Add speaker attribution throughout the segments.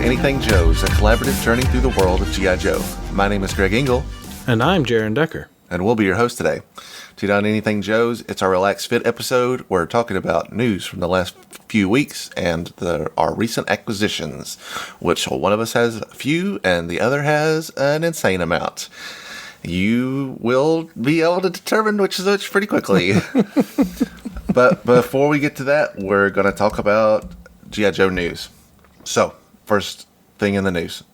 Speaker 1: to Anything Joe's, a collaborative journey through the world of G.I. Joe. My name is Greg Engel.
Speaker 2: And I'm Jaren Decker.
Speaker 1: And we'll be your host today. Today on Anything Joe's, it's our Relax Fit episode. We're talking about news from the last few weeks and our recent acquisitions, which one of us has a few and the other has an insane amount. You will be able to determine which is which pretty quickly. But before we get to that, we're going to talk about G.I. Joe news. So, first thing in the news.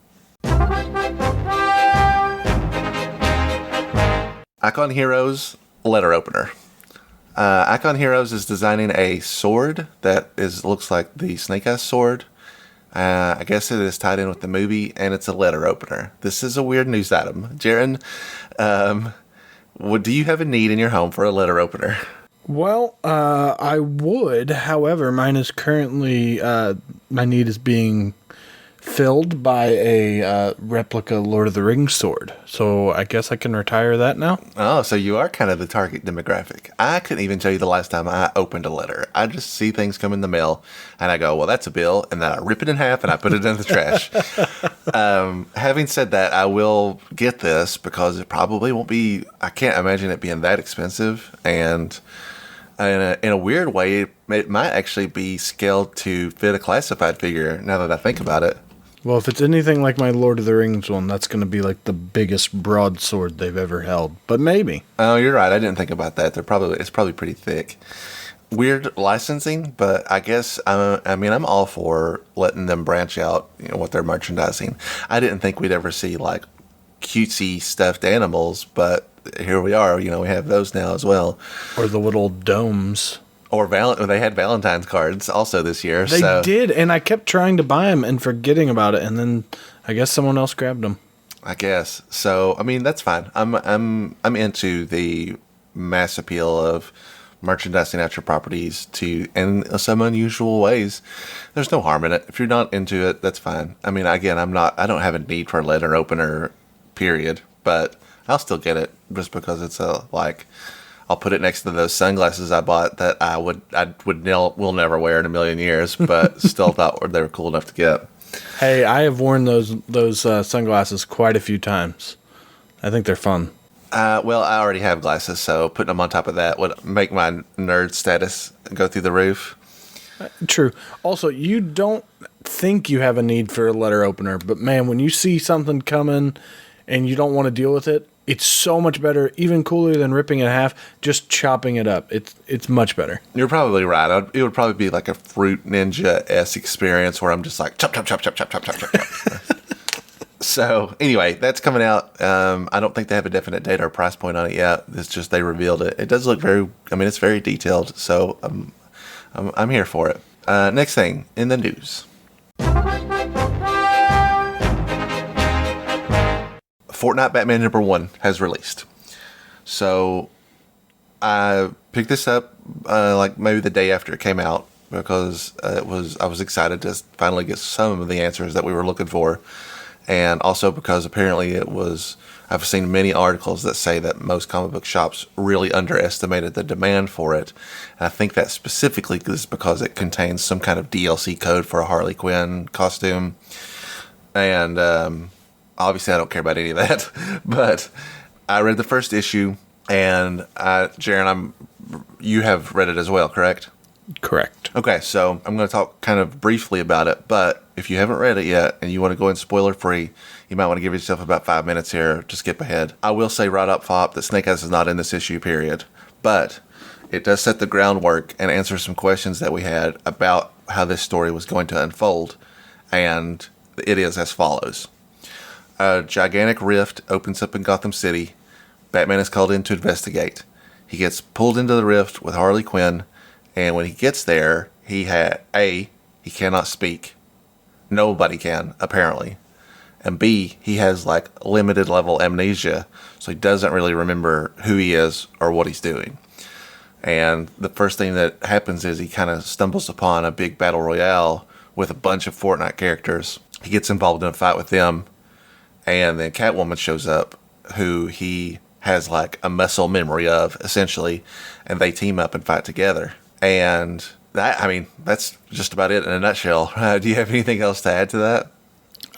Speaker 1: Icon Heroes letter opener. Icon Heroes is designing a sword that looks like the Snake Eyes sword. I guess it is tied in with the movie, and it's a letter opener. This is a weird news item. Jaren, do you have a need in your home for a letter opener?
Speaker 2: Well, I would. However, mine is currently, my need is being filled by a replica Lord of the Rings sword. So I guess I can retire that now.
Speaker 1: Oh, so you are kind of the target demographic. I couldn't even tell you the last time I opened a letter. I just see things come in the mail, and I go, well, that's a bill, and then I rip it in half, and I put it in the trash. Having said that, I will get this because it probably won't be, I can't imagine it being that expensive, and in a weird way, it might actually be scaled to fit a classified figure, now that I think about it.
Speaker 2: Well, if it's anything like my Lord of the Rings one, that's going to be like the biggest broadsword they've ever held. But maybe.
Speaker 1: Oh, you're right. I didn't think about that. It's probably pretty thick. Weird licensing, but I guess I'm all for letting them branch out, what they're merchandising. I didn't think we'd ever see like cutesy stuffed animals, but here we are. We have those now as well.
Speaker 2: Or the little domes.
Speaker 1: Or they had Valentine's cards also this year.
Speaker 2: They did, and I kept trying to buy them and forgetting about it, and then I guess someone else grabbed them.
Speaker 1: I guess so. That's fine. I'm into the mass appeal of merchandising out your properties in some unusual ways. There's no harm in it. If you're not into it, that's fine. Again, I don't have a need for a letter opener, period. But I'll still get it just because it's I'll put it next to those sunglasses I bought that I will never wear in a million years, but still thought they were cool enough to get.
Speaker 2: Hey, I have worn those sunglasses quite a few times. I think they're fun.
Speaker 1: Well, I already have glasses, so putting them on top of that would make my nerd status go through the roof.
Speaker 2: True. Also, you don't think you have a need for a letter opener, but man, when you see something coming and you don't want to deal with it, it's so much better, even cooler than ripping it in half, just chopping it up. It's much better.
Speaker 1: You're probably right. It would probably be like a Fruit Ninja-esque experience where I'm just like, chop, chop, chop, chop, chop, chop, chop, chop, chop. So, anyway, that's coming out. I don't think they have a definite date or price point on it yet. It's just they revealed it. It does look it's very detailed, so I'm here for it. Next thing in the news. Fortnite Batman #1 has released. So I picked this up maybe the day after it came out because I was excited to finally get some of the answers that we were looking for, and also because apparently I've seen many articles that say that most comic book shops really underestimated the demand for it. And I think that specifically is because it contains some kind of DLC code for a Harley Quinn costume, and obviously, I don't care about any of that, but I read the first issue, and Jaren, you have read it as well, correct?
Speaker 2: Correct.
Speaker 1: Okay, so I'm going to talk kind of briefly about it, but if you haven't read it yet and you want to go in spoiler-free, you might want to give yourself about 5 minutes here to skip ahead. I will say right up top that Snake Eyes is not in this issue, period, but it does set the groundwork and answer some questions that we had about how this story was going to unfold, and it is as follows. A gigantic rift opens up in Gotham City. Batman is called in to investigate. He gets pulled into the rift with Harley Quinn, and when he gets there, he cannot speak. Nobody can, apparently. And B, he has limited level amnesia, so he doesn't really remember who he is or what he's doing. And the first thing that happens is he kind of stumbles upon a big battle royale with a bunch of Fortnite characters. He gets involved in a fight with them. And then Catwoman shows up, who he has a muscle memory of, essentially, and they team up and fight together. And that's just about it in a nutshell. Do you have anything else to add to that?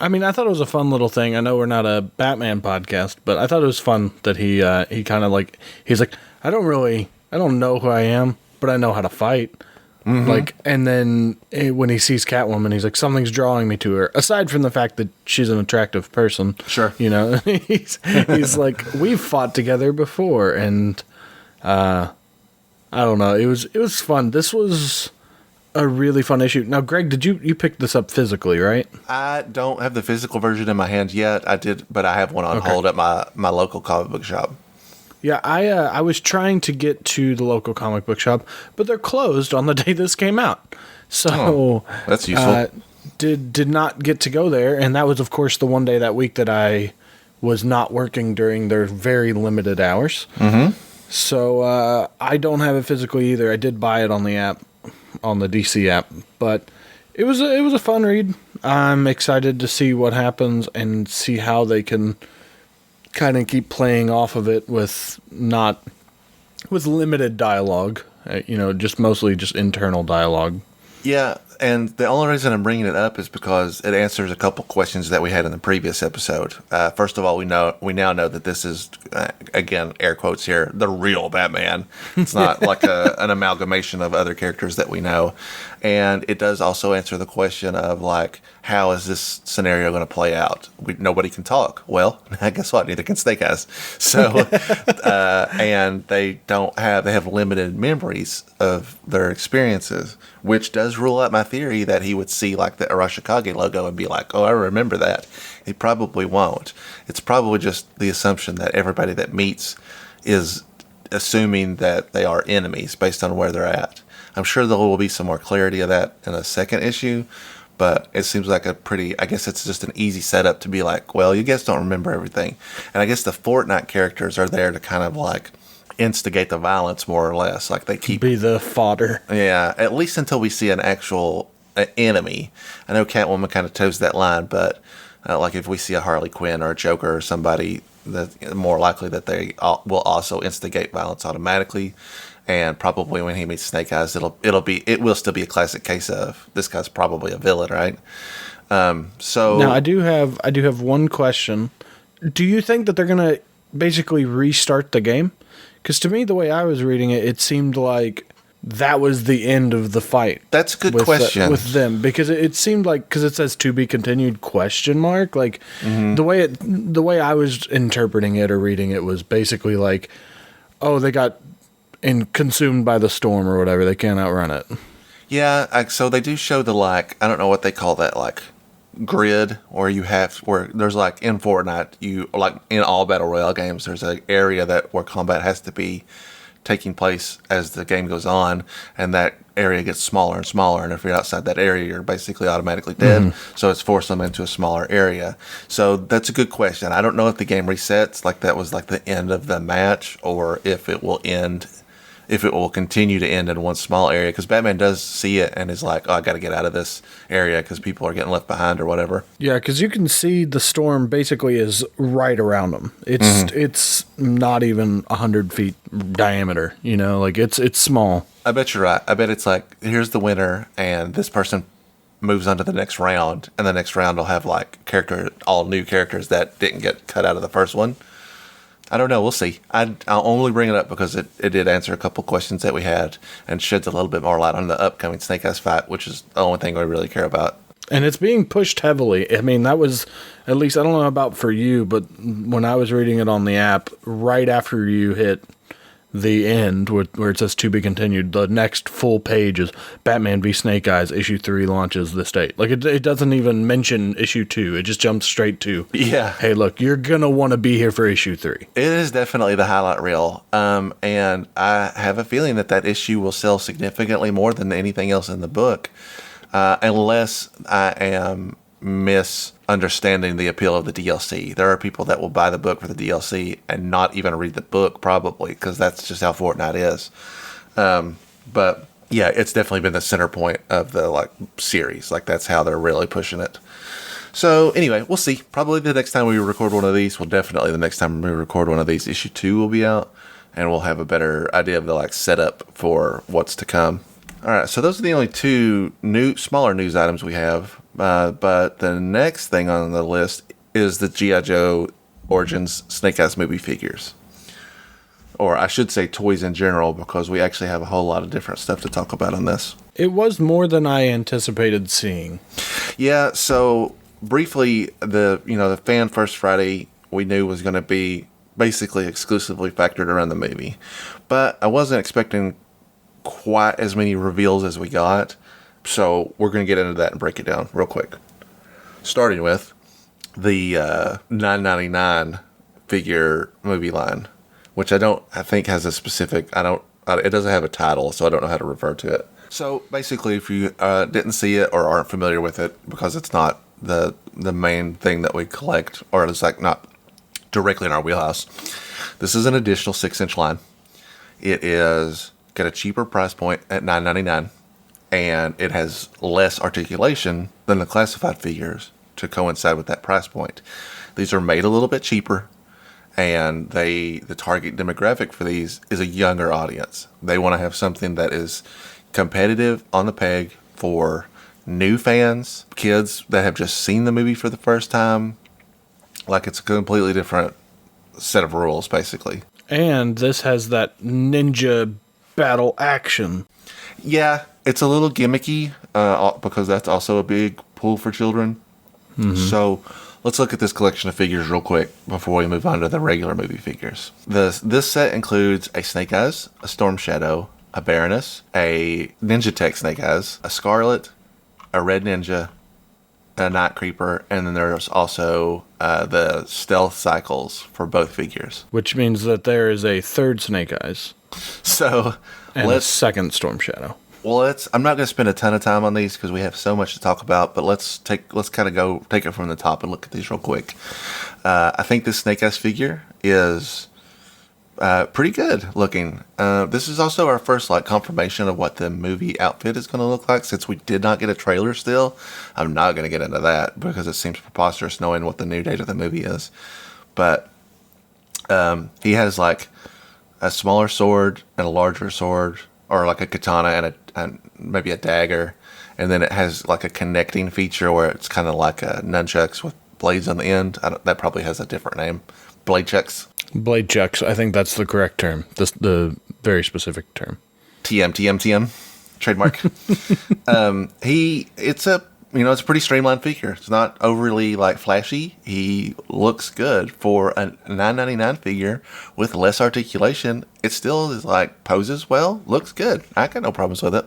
Speaker 2: I mean, I thought it was a fun little thing. I know we're not a Batman podcast, but I thought it was fun that he kind of like, he's like, I don't know who I am, but I know how to fight. Mm-hmm. Like, and then when he sees Catwoman, he's like, something's drawing me to her. Aside from the fact that she's an attractive person,
Speaker 1: sure,
Speaker 2: you know, he's like, we've fought together before, and I don't know, it was fun. This was a really fun issue. Now, Greg, did you pick this up physically, right?
Speaker 1: I don't have the physical version in my hand yet. I did, but I have one on hold at my local comic book shop.
Speaker 2: Yeah, I was trying to get to the local comic book shop, but they're closed on the day this came out. So
Speaker 1: that's useful.
Speaker 2: Did not get to go there, and that was, of course, the one day that week that I was not working during their very limited hours.
Speaker 1: Mm-hmm.
Speaker 2: So I don't have it physically either. I did buy it on the app, on the DC app, but it was a fun read. I'm excited to see what happens and see how they can kind of keep playing off of it with limited dialogue, just mostly just internal dialogue.
Speaker 1: Yeah, and the only reason I'm bringing it up is because it answers a couple questions that we had in the previous episode. First of all, we now know that this is, again, air quotes here, the real Batman. It's not like an amalgamation of other characters that we know. And it does also answer the question of, like, how is this scenario going to play out? Nobody can talk. Well, guess what? Neither can Snake Eyes. So, and they have limited memories of their experiences, which does rule out my theory that he would see, like, the Arashikage logo and be like, oh, I remember that. He probably won't. It's probably just the assumption that everybody that meets is assuming that they are enemies based on where they're at. I'm sure there will be some more clarity of that in a second issue, but it seems like I guess it's just an easy setup to be like, well, you guys don't remember everything. And I guess the Fortnite characters are there to kind of like instigate the violence more or less. Like they keep...
Speaker 2: Be the fodder.
Speaker 1: Yeah, at least until we see an actual enemy. I know Catwoman kind of toes that line, but like if we see a Harley Quinn or a Joker or somebody, that's more likely that they will also instigate violence automatically. And probably when he meets Snake Eyes, it will still be a classic case of this guy's probably a villain, right? So
Speaker 2: now I do have one question. Do you think that they're gonna basically restart the game? Because to me, the way I was reading it, it seemed like that was the end of the fight.
Speaker 1: That's a good question
Speaker 2: with them, because it seemed like, because it says to be continued question mark. Like the way I was interpreting it or reading it was basically like, oh, they got consumed by the storm or whatever. They can't outrun it.
Speaker 1: Yeah, so they do show the, like, I don't know what they call that, like, grid, where there's, like, in Fortnite, like, in all Battle Royale games, there's an area where combat has to be taking place as the game goes on, and that area gets smaller and smaller, and if you're outside that area, you're basically automatically dead. Mm-hmm. So it's forced them into a smaller area. So that's a good question. I don't know if the game resets, like that was like the end of the match, or if it will continue to end in one small area, because Batman does see it and is like, oh, I got to get out of this area because people are getting left behind or whatever.
Speaker 2: Yeah, because you can see the storm basically is right around them. It's not even 100 feet diameter, like it's small.
Speaker 1: I bet you're right. I bet it's like, here's the winner, and this person moves on to the next round, and the next round will have like all new characters that didn't get cut out of the first one. I don't know. We'll see. I'll only bring it up because it did answer a couple questions that we had and sheds a little bit more light on the upcoming Snake Eyes fight, which is the only thing we really care about.
Speaker 2: And it's being pushed heavily. I mean, that was, at least, I don't know about for you, but when I was reading it on the app, right after you hit the end where it says to be continued, the next full page is Batman v Snake Eyes issue 3 launches this date. Like it doesn't even mention issue 2. It just jumps straight to,
Speaker 1: yeah,
Speaker 2: hey, look, you're gonna want to be here for issue 3.
Speaker 1: It is definitely the highlight reel, and I have a feeling that issue will sell significantly more than anything else in the book, unless I am misunderstanding the appeal of the DLC. There are people that will buy the book for the DLC and not even read the book, probably, because that's just how Fortnite is. But yeah, it's definitely been the center point of the series. Like that's how they're really pushing it. So anyway, we'll see. Probably the next time we record one of these, the next time we record one of these, issue 2 will be out, and we'll have a better idea of the setup for what's to come. All right, so those are the only two smaller news items we have. But the next thing on the list is the G.I. Joe Origins Snake Eyes movie figures. Or I should say toys in general, because we actually have a whole lot of different stuff to talk about on this.
Speaker 2: It was more than I anticipated seeing.
Speaker 1: Yeah, so briefly, the Fan First Friday we knew was going to be basically exclusively factored around the movie. But I wasn't expecting quite as many reveals as we got. So we're going to get into that and break it down real quick. Starting with the $9.99 figure movie line, which I think has a specific, it doesn't have a title, so I don't know how to refer to it. So basically, if you didn't see it or aren't familiar with it, because it's not the main thing that we collect, or it's like not directly in our wheelhouse, this is an additional 6-inch line. It is got a cheaper price point at $9.99. And it has less articulation than the classified figures to coincide with that price point. These are made a little bit cheaper, and the target demographic for these is a younger audience. They want to have something that is competitive on the peg for new fans, kids that have just seen the movie for the first time. Like, it's a completely different set of rules, basically.
Speaker 2: And this has that ninja battle action.
Speaker 1: Yeah, it's a little gimmicky because that's also a big pull for children. Mm-hmm. So let's look at this collection of figures real quick before we move on to the regular movie figures. This set includes a Snake Eyes, a Storm Shadow, a Baroness, a Ninja Tech Snake Eyes, a Scarlet, a Red Ninja, a Night Creeper, and then there's also the Stealth Cycles for both figures.
Speaker 2: Which means that there is a third Snake Eyes.
Speaker 1: So
Speaker 2: and a second Storm Shadow.
Speaker 1: Well, I'm not going to spend a ton of time on these because we have so much to talk about, but let's kind of go take it from the top and look at these real quick. I think this Snake Eyes figure is pretty good looking. This is also our first confirmation of what the movie outfit is going to look like, since we did not get a trailer still. I'm not going to get into that because it seems preposterous knowing what the new date of the movie is. But he has a smaller sword and a larger sword, or like a katana and maybe a dagger, and then it has a connecting feature where it's kind of like a nunchucks with blades on the end. That probably has a different name. Blade chucks.
Speaker 2: Blade chucks. I think that's the correct term. The very specific term.
Speaker 1: TM. Trademark. It's a pretty streamlined figure. It's not overly flashy. He looks good for a $9.99 figure with less articulation. It still is poses well, looks good. I got no problems with it.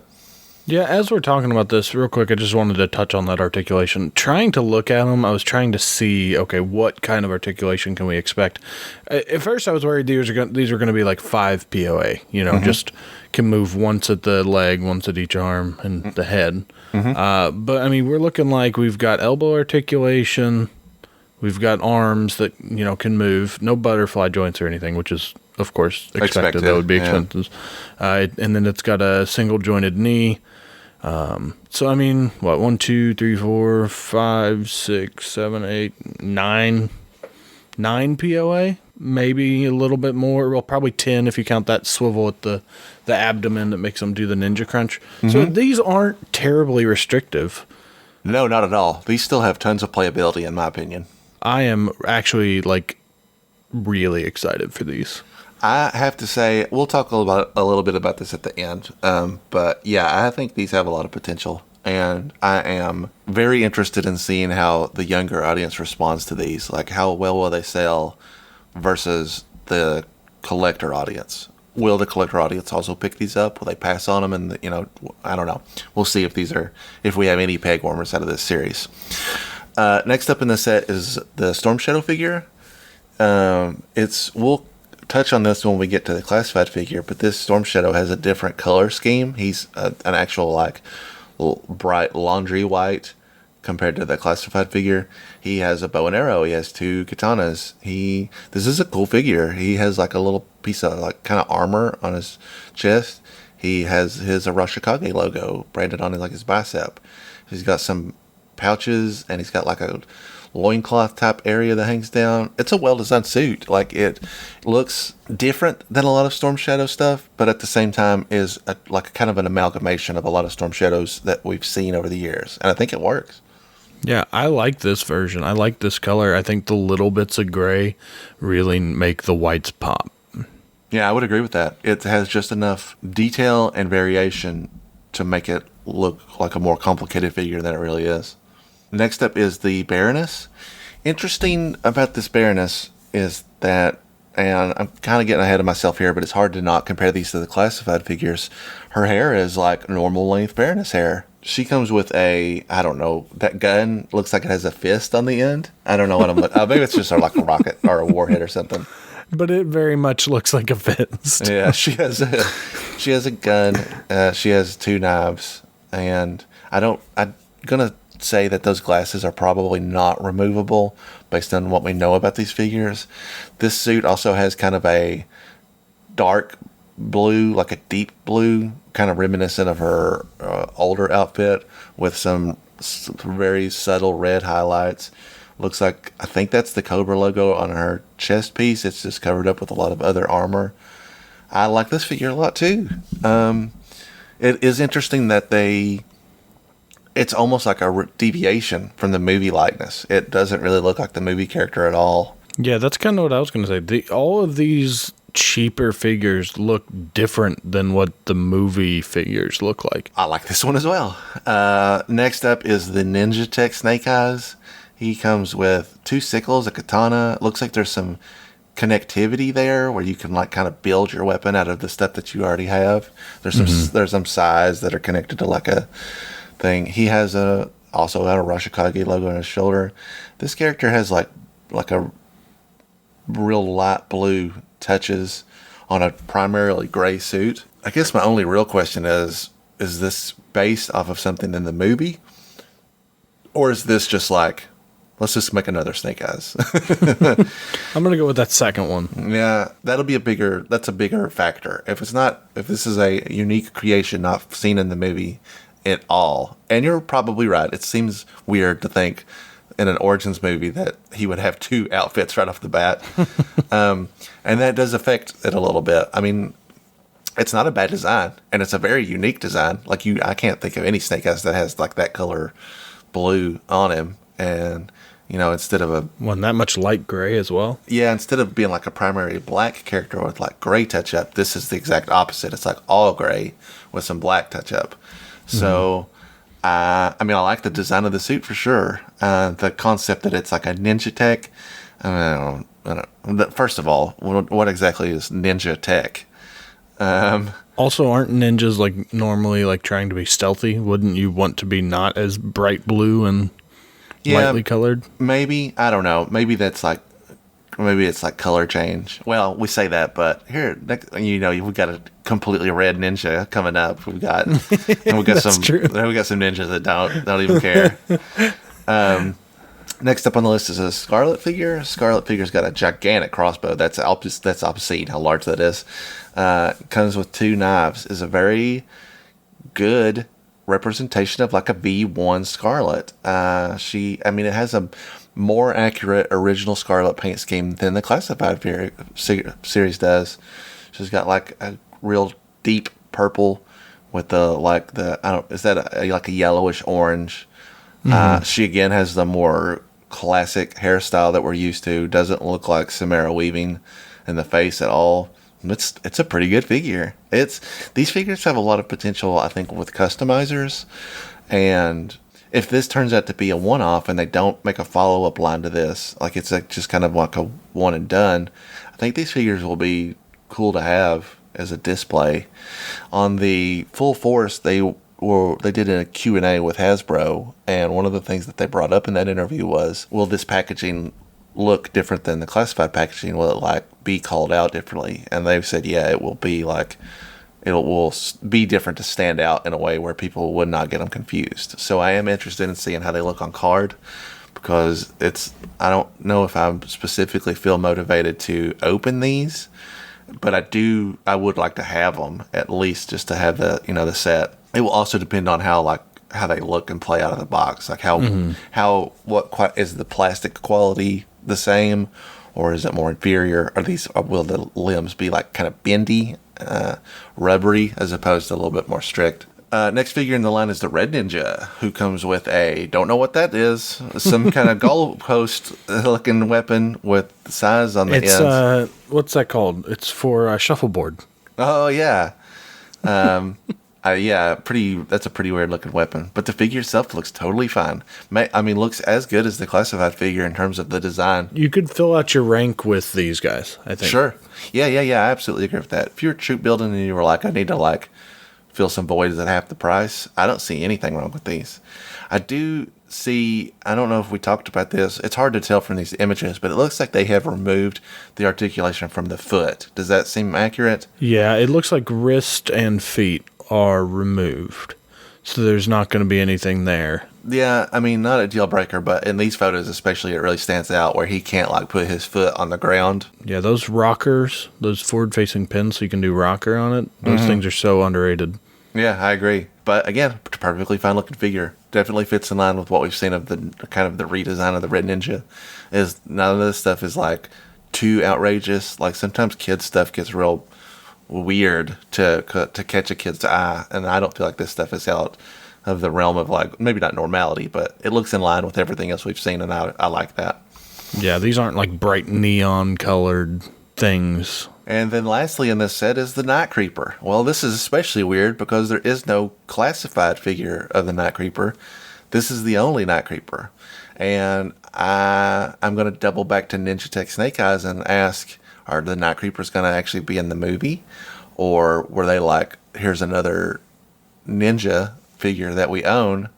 Speaker 2: Yeah, as we're talking about this, real quick, I just wanted to touch on that articulation. Trying to look at them, I was trying to see, okay, what kind of articulation can we expect? At first, I was worried these were going to be 5 POA, just can move once at the leg, once at each arm, and the head. Mm-hmm. But, I mean, we're looking we've got elbow articulation, we've got arms that, can move, no butterfly joints or anything, which is, of course, expected. That would be expensive. Yeah. And then it's got a single jointed knee. So, I mean, 1, 2, 3, 4, 5, 6, 7, 8, 9 POA? Maybe a little bit more. Well, probably 10 if you count that swivel at the abdomen that makes them do the ninja crunch. Mm-hmm. So these aren't terribly restrictive.
Speaker 1: No, not at all. These still have tons of playability, in my opinion.
Speaker 2: I am actually, really excited for these.
Speaker 1: I have to say, we'll talk a little bit about this at the end. But yeah, I think these have a lot of potential. And I am very interested in seeing how the younger audience responds to these. How well will they sell versus the collector audience? Will the collector audience also pick these up? Will they pass on them? And, I don't know. We'll see if we have any peg warmers out of this series. Next up in the set is the Storm Shadow figure. We'll touch on this when we get to the classified figure, but this Storm Shadow has a different color scheme. He's an actual bright laundry white compared to the classified figure. He has a bow and arrow. He has 2 katanas. This is a cool figure. He has a little piece of kind of armor on his chest. He has his Arashikage logo branded on his bicep. He's got some pouches, and he's got a loincloth type area that hangs down. It's a well-designed suit. It looks different than a lot of Storm Shadow stuff, but at the same time is kind of an amalgamation of a lot of Storm Shadows that we've seen over the years. And I think it works.
Speaker 2: Yeah, I like this version. I like this color. I think the little bits of gray really make the whites pop.
Speaker 1: Yeah, I would agree with that. It has just enough detail and variation to make it look like a more complicated figure than it really is. Next up is the Baroness. Interesting about this Baroness is that, and I'm kind of getting ahead of myself here, but it's hard to not compare these to the classified figures. Her hair is like normal length Baroness hair. She comes with a, I don't know, that gun looks like it has a fist on the end. I don't know what I'm looking maybe it's just like a rocket or a warhead or something.
Speaker 2: But it very much looks like a fist.
Speaker 1: Yeah, she has a gun. She has 2 knives, and I'm gonna say that those glasses are probably not removable based on what we know about these figures. This suit also has kind of a dark blue, like a deep blue, kind of reminiscent of her older outfit with some very subtle red highlights. Looks like, I think that's the Cobra logo on her chest piece. It's just covered up with a lot of other armor. I like this figure a lot too. It is interesting that it's almost like a deviation from the movie likeness. It doesn't really look like the movie character at all.
Speaker 2: Yeah, that's kind of what I was going to say. All of these cheaper figures look different than what the movie figures look like.
Speaker 1: I like this one as well. Next up is the Ninja Tech Snake Eyes. He comes with 2 sickles, a katana. Looks like there's some connectivity there where you can like kind of build your weapon out of the stuff that you already have. There's some sides that are connected to like a thing. He has also got a Rashikage logo on his shoulder. This character has like a real light blue touches on a primarily gray suit. I guess my only real question is this based off of something in the movie? Or is this just like, let's just make another Snake Eyes?
Speaker 2: I'm going to go with that second one.
Speaker 1: Yeah, that's a bigger factor. If this is a unique creation not seen in the movie at all, and you're probably right, it seems weird to think in an Origins movie that he would have 2 outfits right off the bat. And that does affect it a little bit. I mean, it's not a bad design, and it's a very unique design. Like I can't think of any Snake Eyes that has like that color blue on him, and instead of
Speaker 2: that much light gray as well.
Speaker 1: Yeah, instead of being like a primary black character with like gray touch up, this is the exact opposite. It's like all gray with some black touch up. So, I like the design of the suit for sure. The concept that it's like a ninja tech. I don't. First of all, what exactly is ninja tech?
Speaker 2: Also, aren't ninjas like normally like trying to be stealthy? Wouldn't you want to be not as bright blue and lightly colored?
Speaker 1: Maybe, I don't know. Maybe it's like color change. Well, we say that, but here, we've got a completely red ninja coming up. We've got some ninjas that don't even care. Next up on the list is a Scarlet figure. Scarlet figure's got a gigantic crossbow. That's obscene how large that is. Comes with 2 knives. Is a very good representation of like a V1 Scarlet. It has a more accurate original Scarlet paint scheme than the classified series does. She's got like a real deep purple with is that like a yellowish orange. She again has the more classic hairstyle that we're used to. Doesn't look like Samara weaving in the face at all. It's a pretty good figure. These figures have a lot of potential, I think, with customizers. And if this turns out to be a one-off and they don't make a follow-up line to this, like it's like just kind of like a one and done, I think these figures will be cool to have as a display. On the Full Force, they did a Q&A with Hasbro, and one of the things that they brought up in that interview was, will this packaging look different than the classified packaging? Will it like be called out differently? And they've said, yeah, it will be like, it will be different to stand out in a way where people would not get them confused. So I am interested in seeing how they look on card, because I don't know if I specifically feel motivated to open these, but I would like to have them at least just to have the set. It will also depend on how they look and play out of the box. Like what is the plastic quality the same, or is it more inferior? Will the limbs be like kind of bendy, rubbery, as opposed to a little bit more strict? Next figure in the line is the Red Ninja, who comes with a, don't know what that is, some kind of goalpost looking weapon with the size on the ends.
Speaker 2: What's that called? It's for shuffleboard.
Speaker 1: Oh, yeah. Yeah, that's a pretty weird looking weapon. But the figure itself looks totally fine. Looks as good as the classified figure in terms of the design.
Speaker 2: You could fill out your rank with these guys, I think.
Speaker 1: Sure. Yeah, I absolutely agree with that. If you're troop building and you were like, I need to fill some voids at half the price, I don't see anything wrong with these. I do see, I don't know if we talked about this. It's hard to tell from these images, but it looks like they have removed the articulation from the foot. Does that seem accurate?
Speaker 2: Yeah, it looks like wrist and feet are removed. So there's not going to be anything there.
Speaker 1: Yeah, not a deal breaker, but in these photos especially, it really stands out where he can't put his foot on the ground.
Speaker 2: Yeah, those rockers, those forward-facing pins so you can do rocker on it, those things are so underrated.
Speaker 1: Yeah, I agree. But again, perfectly fine looking figure. Definitely fits in line with what we've seen of the kind of the redesign of the Red Ninja. Is none of this stuff is too outrageous. Sometimes kids stuff gets real weird to catch a kid's eye, and I don't feel like this stuff is out of the realm of maybe not normality, but it looks in line with everything else we've seen, and I like that.
Speaker 2: Yeah, these aren't bright neon colored things.
Speaker 1: And then lastly in this set is the Night Creeper. Well, this is especially weird because there is no classified figure of the Night Creeper. This is the only Night Creeper. And I'm going to double back to Ninja Tech Snake Eyes and ask, are the Night Creepers going to actually be in the movie? Or were they here's another ninja figure that we own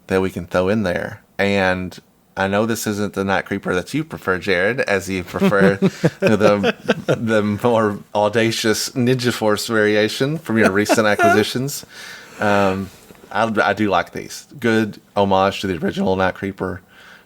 Speaker 1: that we can throw in there? And I know this isn't the Night Creeper that you prefer, Jaren, as you prefer the more audacious Ninja Force variation from your recent acquisitions. I do like these. Good homage to the original Night Creeper.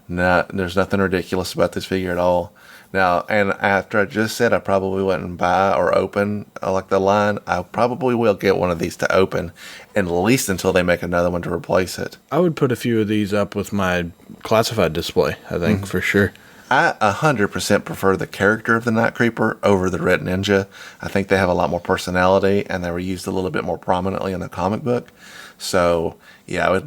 Speaker 1: There's nothing ridiculous about this figure at all. Now, and after I just said I probably wouldn't buy or open the line, I probably will get one of these to open, at least until they make another one to replace it.
Speaker 2: I would put a few of these up with my classified display, I think, for sure.
Speaker 1: I 100% prefer the character of the Night Creeper over the Red Ninja. I think they have a lot more personality, and they were used a little bit more prominently in the comic book. So, yeah,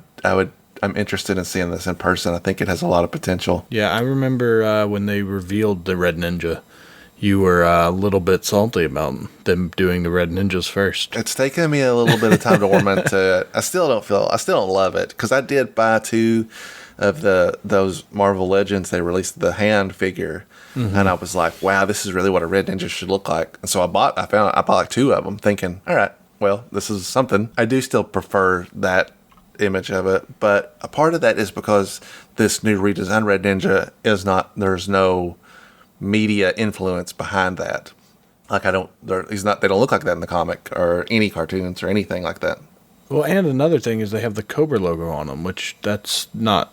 Speaker 1: I'm interested in seeing this in person. I think it has a lot of potential.
Speaker 2: Yeah, I remember when they revealed the Red Ninja, you were a little bit salty about them doing the Red Ninjas first.
Speaker 1: It's taken me a little bit of time to warm into it. I still don't love it, because I did buy 2 of those Marvel Legends. They released the hand figure, and I was like, wow, this is really what a Red Ninja should look like. And so I bought 2 of them, thinking, all right, well, this is something. I do still prefer that image of it, but a part of that is because this new redesigned Red Ninja there's no media influence behind that. They don't look like that in the comic or any cartoons or anything like that.
Speaker 2: Well, and another thing is they have the Cobra logo on them, which that's not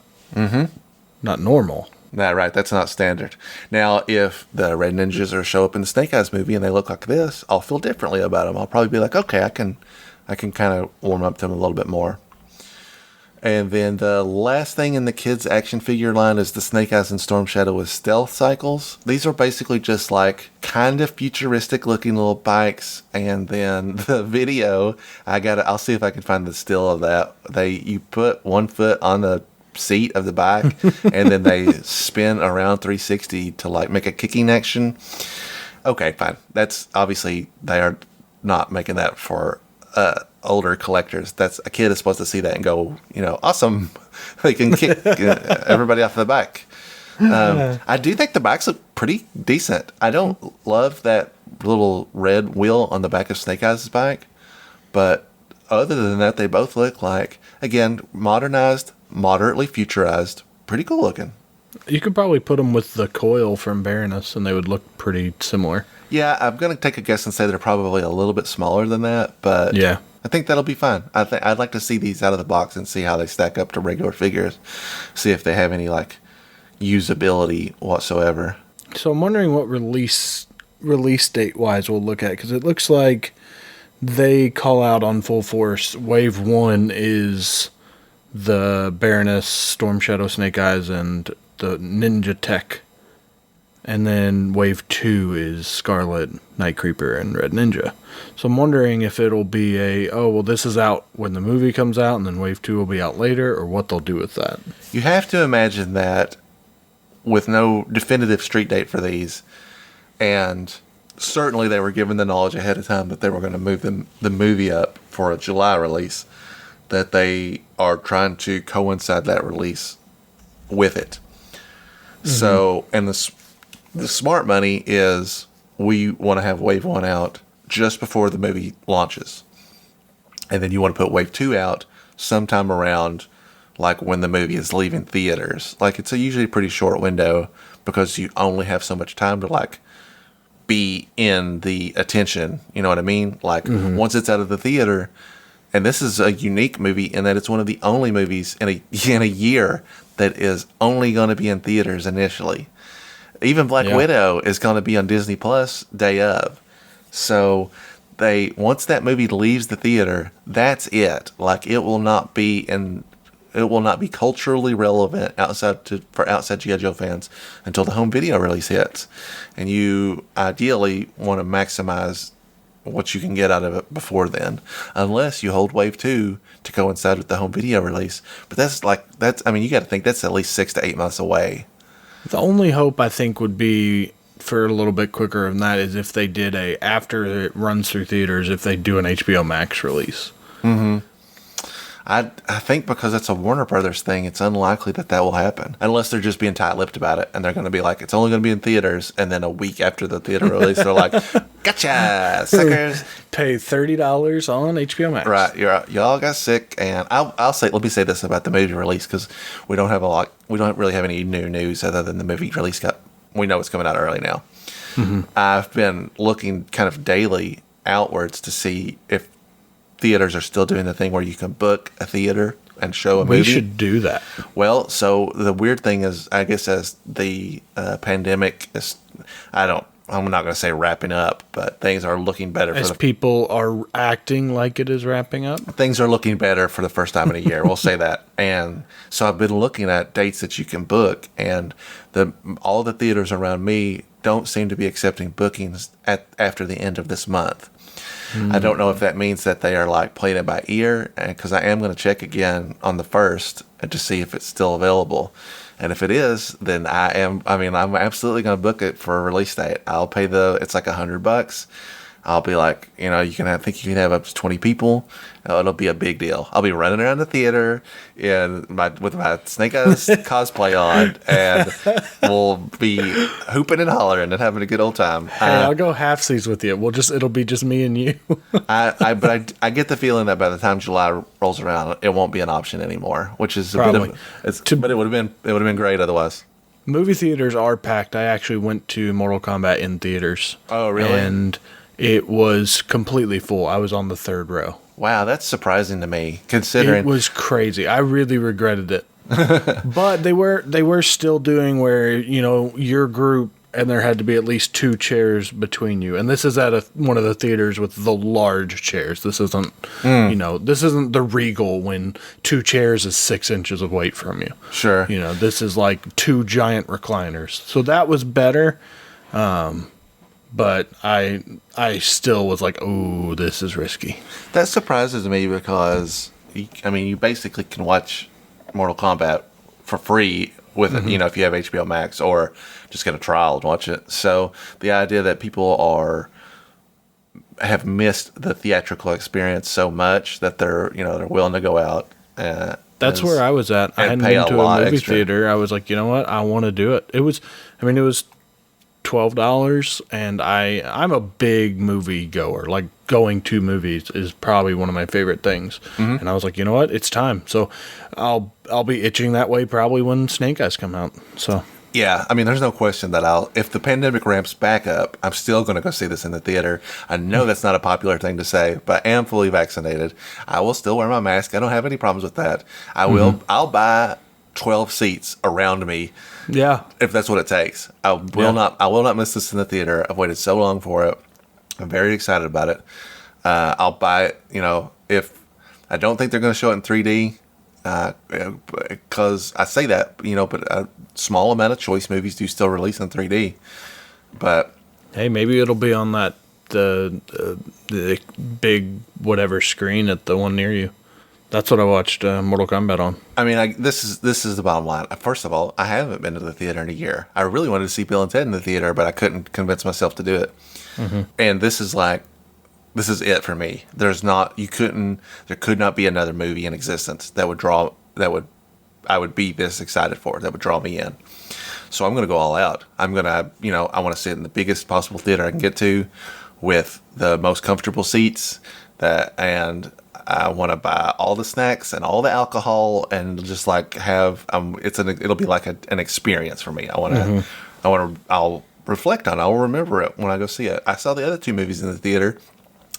Speaker 2: normal.
Speaker 1: Right, that's not standard. Now, if the Red Ninjas show up in the Snake Eyes movie and they look like this, I'll feel differently about them. I'll probably be like, okay, I can kind of warm up to them a little bit more. And then the last thing in the kids' action figure line is the Snake Eyes and Storm Shadow with stealth cycles. These are basically just kind of futuristic looking little bikes. And then the video, I'll see if I can find the still of that. You put one foot on the seat of the bike and then they spin around 360 to make a kicking action. Okay, fine. That's obviously they are not making that for older collectors. That's a kid is supposed to see that and go, awesome. They can kick everybody off the bike. I do think the bikes look pretty decent. I don't love that little red wheel on the back of Snake Eyes' bike, but other than that, they both look again, modernized, moderately futurized, pretty cool looking.
Speaker 2: You could probably put them with the coil from Baroness, and they would look pretty similar.
Speaker 1: Yeah, I'm going to take a guess and say they're probably a little bit smaller than that, but
Speaker 2: yeah,
Speaker 1: I think that'll be fine. I'd like to see these out of the box and see how they stack up to regular figures, see if they have any usability whatsoever.
Speaker 2: So I'm wondering what release date wise we'll look at, because it looks like they call out on full force. Wave 1 is the Baroness, Storm Shadow, Snake Eyes, and the Ninja Tech And then Wave 2 is Scarlet, Night Creeper, and Red Ninja. So I'm wondering if it'll be this is out when the movie comes out, and then Wave 2 will be out later, or what they'll do with that.
Speaker 1: You have to imagine that with no definitive street date for these, and certainly they were given the knowledge ahead of time that they were going to move the movie up for a July release, that they are trying to coincide that release with it. Mm-hmm. So, and the smart money is we want to have Wave 1 out just before the movie launches. And then you want to put Wave 2 out sometime around like when the movie is leaving theaters. Like it's usually a pretty short window because you only have so much time to like be in the attention. You know what I mean? Like once it's out of the theater, and this is a unique movie in that it's one of the only movies in a year that is only going to be in theaters initially. Even Black Widow is going to be on Disney Plus day of. So once that movie leaves the theater, that's it. Like it will not be culturally relevant for outside G.I. Joe fans until the home video release hits. And you ideally want to maximize what you can get out of it before then, unless you hold Wave 2 to coincide with the home video release. But you got to think that's at least 6 to 8 months away.
Speaker 2: The only hope I think would be for a little bit quicker than that is if they did after it runs through theaters, if they do an HBO Max release.
Speaker 1: Mm-hmm. I think because it's a Warner Brothers thing, it's unlikely that will happen. Unless they're just being tight-lipped about it, and they're going to be like, it's only going to be in theaters, and then a week after the theater release, they're like, gotcha, suckers.
Speaker 2: Pay $30 on HBO Max.
Speaker 1: Right, y'all got sick, and let me say this about the movie release, because we don't really have any new news other than the movie release we know it's coming out early now. Mm-hmm. I've been looking kind of daily outwards to see if theaters are still doing the thing where you can book a theater and show a movie.
Speaker 2: We should do that.
Speaker 1: Well, so the weird thing is, I guess as the pandemic is, I'm not going to say wrapping up, but things are looking better.
Speaker 2: As people are acting like it is wrapping up?
Speaker 1: Things are looking better for the first time in a year. We'll say that. And so I've been looking at dates that you can book, and all the theaters around me don't seem to be accepting bookings after the end of this month. I don't know if that means that they are like playing it by ear, because I am going to check again on the 1st to see if it's still available. And if it is, then I'm absolutely going to book it for a release date. I'll pay it's like $100. I'll be like, I think you can have up to 20 people. It'll be a big deal. I'll be running around the theater with my Snake Eyes cosplay on, and we'll be hooping and hollering and having a good old time.
Speaker 2: Hey, I'll go halfsies with you. It'll be just me and you.
Speaker 1: I get the feeling that by the time July rolls around, it won't be an option anymore, which is
Speaker 2: probably.
Speaker 1: But it would have been great otherwise.
Speaker 2: Movie theaters are packed. I actually went to Mortal Kombat in theaters.
Speaker 1: Oh, really?
Speaker 2: And it was completely full. I was on the 3rd row.
Speaker 1: Wow, that's surprising to me, considering
Speaker 2: it was crazy. I really regretted it. But they were still doing where, your group, and there had to be at least 2 chairs between you. And this is at one of the theaters with the large chairs. This isn't, this isn't the Regal when 2 chairs is 6 inches of weight from you.
Speaker 1: Sure.
Speaker 2: This is like 2 giant recliners. So that was better. But I still was like, oh, this is risky.
Speaker 1: That surprises me because, you basically can watch Mortal Kombat for free with it, if you have HBO Max, or just get a trial and watch it. So the idea that people have missed the theatrical experience so much that they're willing to go out.
Speaker 2: That's where I was at. I hadn't been to a movie theater. I was like, you know what? I want to do it. It was $12, and I'm a big movie goer. Like, going to movies is probably one of my favorite things. Mm-hmm. And I was like, you know what? It's time. So I'll be itching that way probably when Snake Eyes come out. So
Speaker 1: yeah, there's no question that if the pandemic ramps back up, I'm still going to go see this in the theater. I know that's not a popular thing to say, but I am fully vaccinated. I will still wear my mask. I don't have any problems with that. I'll buy 12 seats around me.
Speaker 2: Yeah.
Speaker 1: If that's what it takes. I will not miss this in the theater. I've waited so long for it. I'm very excited about it. I'll buy it, if I don't think they're going to show it in 3D, Because I say that, but a small amount of choice movies do still release in 3D. But
Speaker 2: hey, maybe it'll be on that the big whatever screen at the one near you. That's what I watched Mortal Kombat on.
Speaker 1: I mean, this is the bottom line. First of all, I haven't been to the theater in a year. I really wanted to see Bill and Ted in the theater, but I couldn't convince myself to do it. Mm-hmm. And this is it for me. There could not be another movie in existence I would be this excited for, that would draw me in. So I'm going to go all out. I want to sit in the biggest possible theater I can get to, with the most comfortable seats, and I want to buy all the snacks and all the alcohol, and just like have it'll be like an experience for me. I'll reflect on it. I'll remember it when I go see it. I saw the other two movies in the theater,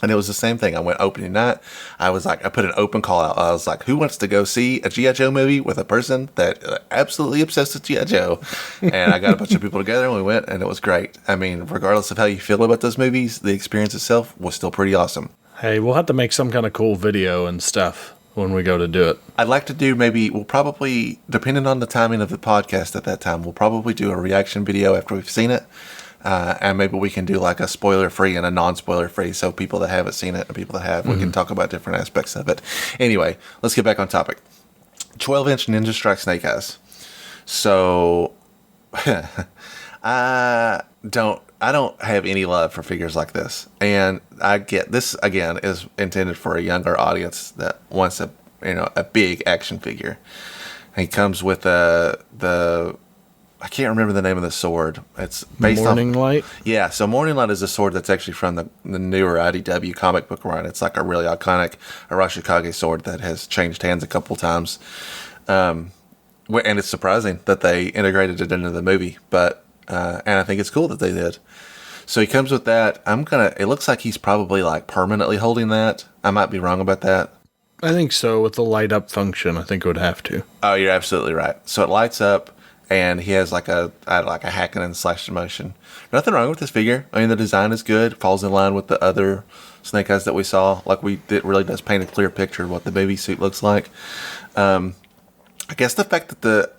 Speaker 1: and it was the same thing. I went opening night. I put an open call out. I was like, who wants to go see a G.I. Joe movie with a person that absolutely obsessed with G.I. Joe? And I got a bunch of people together, and we went, and it was great. I mean, regardless of how you feel about those movies, the experience itself was still pretty awesome.
Speaker 2: Hey, we'll have to make some kind of cool video and stuff when we go to do it.
Speaker 1: I'd like to do we'll probably, depending on the timing of the podcast at that time, we'll probably do a reaction video after we've seen it. And maybe we can do like a spoiler-free and a non-spoiler-free, so people that haven't seen it and people that have, we can talk about different aspects of it. Anyway, let's get back on topic. 12-inch Ninja Strike Snake Eyes. So, I don't have any love for figures like this, and I get this again is intended for a younger audience that wants a big action figure. He comes with I can't remember the name of the sword. It's based on
Speaker 2: Morning Light.
Speaker 1: Yeah, so Morning Light is a sword that's actually from the newer IDW comic book run. It's like a really iconic Arashikage sword that has changed hands a couple times, and it's surprising that they integrated it into the movie. But and I think it's cool that they did. So he comes with that. It looks like he's probably like permanently holding that. I might be wrong about that.
Speaker 2: I think so. With the light up function, I think it would have to.
Speaker 1: Oh, you're absolutely right. So it lights up, and he has like a hacking and slash motion. Nothing wrong with this figure. I mean, the design is good. Falls in line with the other Snake Eyes that we saw. It really does paint a clear picture of what the baby suit looks like. I guess the fact that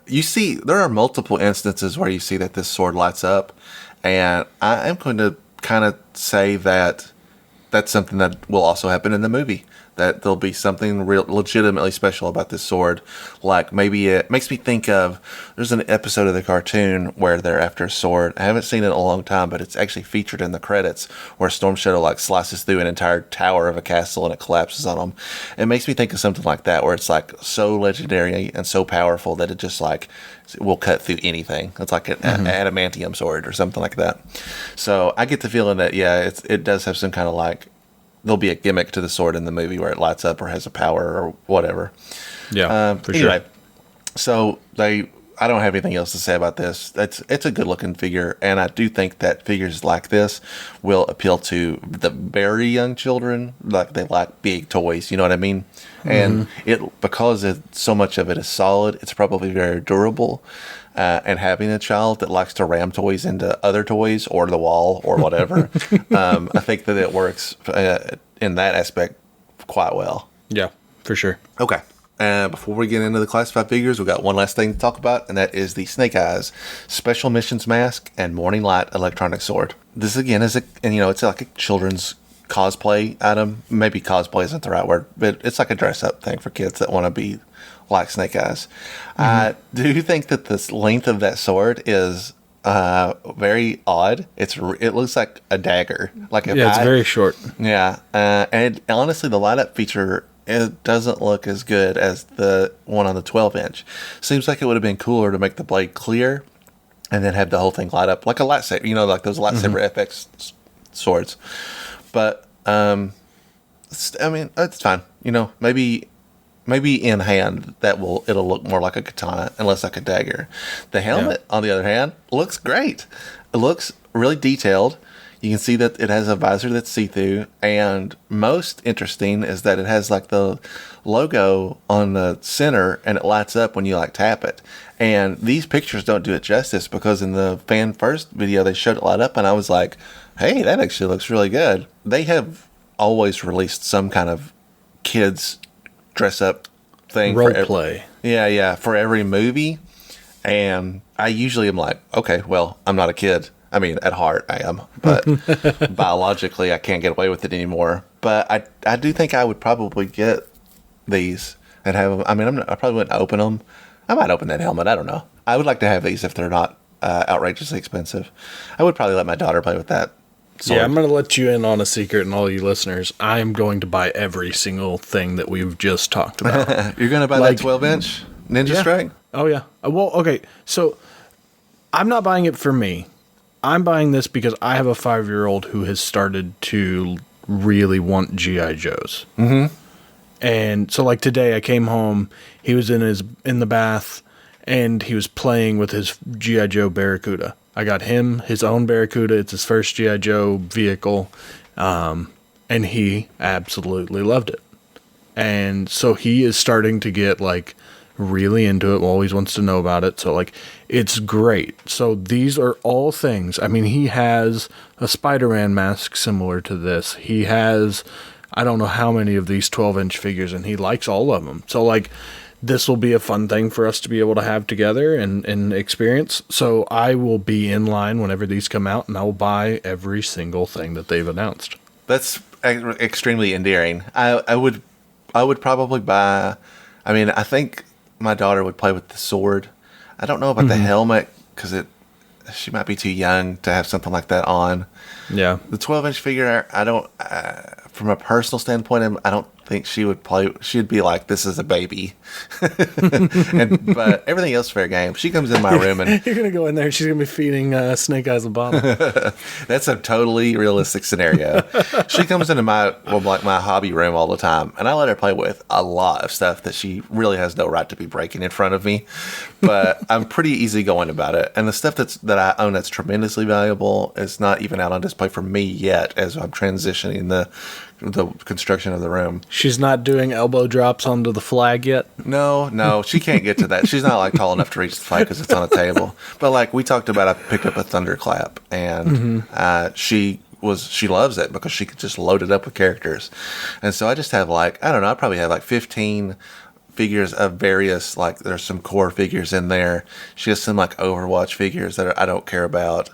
Speaker 1: there are multiple instances where you see that this sword lights up, and I am going to kind of say that that's something that will also happen in the movie. That there'll be something legitimately special about this sword. Like maybe it makes me think of, there's an episode of the cartoon where they're after a sword. I haven't seen it in a long time, but it's actually featured in the credits, where Storm Shadow like slices through an entire tower of a castle and it collapses on them. It makes me think of something like that, where it's like so legendary and so powerful that it just like will cut through anything. It's like an adamantium sword or something like that. So I get the feeling that it does have some kind of like, there'll be a gimmick to the sword in the movie where it lights up or has a power or whatever.
Speaker 2: Yeah, for sure.
Speaker 1: So I don't have anything else to say about this. It's a good looking figure, and I do think that figures like this will appeal to the very young children. Like, they like big toys, you know what I mean? And because so much of it is solid, it's probably very durable. And having a child that likes to ram toys into other toys or the wall or whatever, I think that it works in that aspect quite well.
Speaker 2: Yeah, for sure.
Speaker 1: Okay. Before we get into the classified figures, we've got one last thing to talk about, and that is the Snake Eyes Special Missions Mask and Morning Light Electronic Sword. This, again, it's like a children's cosplay item. Maybe cosplay isn't the right word, but it's like a dress-up thing for kids that want to be like Snake Eyes. I do think that the length of that sword is very odd. It looks like a dagger.
Speaker 2: It's very short.
Speaker 1: Yeah, and honestly, the light up feature, it doesn't look as good as the one on the 12-inch. Seems like it would have been cooler to make the blade clear and then have the whole thing light up like a lightsaber. Like those lightsaber FX swords. But it's fine. Maybe in hand it'll look more like a katana and less like a dagger. The helmet, on the other hand, looks great. It looks really detailed. You can see that it has a visor that's see-through, and most interesting is that it has like the logo on the center, and it lights up when you like tap it. And these pictures don't do it justice, because in the fan first video they showed it light up, and I was like, hey, that actually looks really good. They have always released some kind of kids dress up thing
Speaker 2: Role
Speaker 1: for
Speaker 2: play.
Speaker 1: Yeah, for every movie. And I usually am like, okay, well, I'm not a kid. I mean, at heart I am, but biologically I can't get away with it anymore. But I do think I would probably get these and have them. I mean, I probably wouldn't open them. I might open that helmet. I don't know. I would like to have these if they're not outrageously expensive. I would probably let my daughter play with that sword.
Speaker 2: Yeah, I'm going to let you in on a secret, and all you listeners. I am going to buy every single thing that we've just talked about.
Speaker 1: You're going to buy that 12-inch Ninja Strike?
Speaker 2: Oh, yeah. Well, okay. So I'm not buying it for me. I'm buying this because I have a 5-year-old who has started to really want G.I. Joes. Mm-hmm. And so, like, today I came home, he was in the bath, and he was playing with his G.I. Joe Barracuda. I got him his own Barracuda. It's his first G.I. Joe vehicle, and he absolutely loved it. And so he is starting to get, like, really into it, always wants to know about it. So, like, it's great. So these are all things. I mean, he has a Spider-Man mask similar to this. He has, I don't know how many of these 12-inch figures, and he likes all of them. So, like, this will be a fun thing for us to be able to have together and experience. So I will be in line whenever these come out, and I will buy every single thing that they've announced.
Speaker 1: That's extremely endearing. I would probably buy. I mean, I think my daughter would play with the sword. I don't know about the helmet because she might be too young to have something like that on.
Speaker 2: Yeah.
Speaker 1: The 12-inch figure, I don't. From a personal standpoint, I don't think she would play. She'd be like, "This is a baby," but everything else fair game. She comes in my room and
Speaker 2: you're gonna go in there and she's gonna be feeding Snake Eyes a bottle.
Speaker 1: That's a totally realistic scenario. She comes into my hobby room all the time, and I let her play with a lot of stuff that she really has no right to be breaking in front of me. But I'm pretty easygoing about it, and the stuff that I own that's tremendously valuable is not even out on display for me yet, as I'm transitioning the construction of the room.
Speaker 2: She's not doing elbow drops onto the flag yet?
Speaker 1: No, she can't get to that. She's not like tall enough to reach the flag because it's on a table. But like we talked about, I picked up a thunderclap, and she loves it because she could just load it up with characters. And so I just have I probably have 15 figures of various, like there's some core figures in there. She has some like Overwatch figures that I don't care about.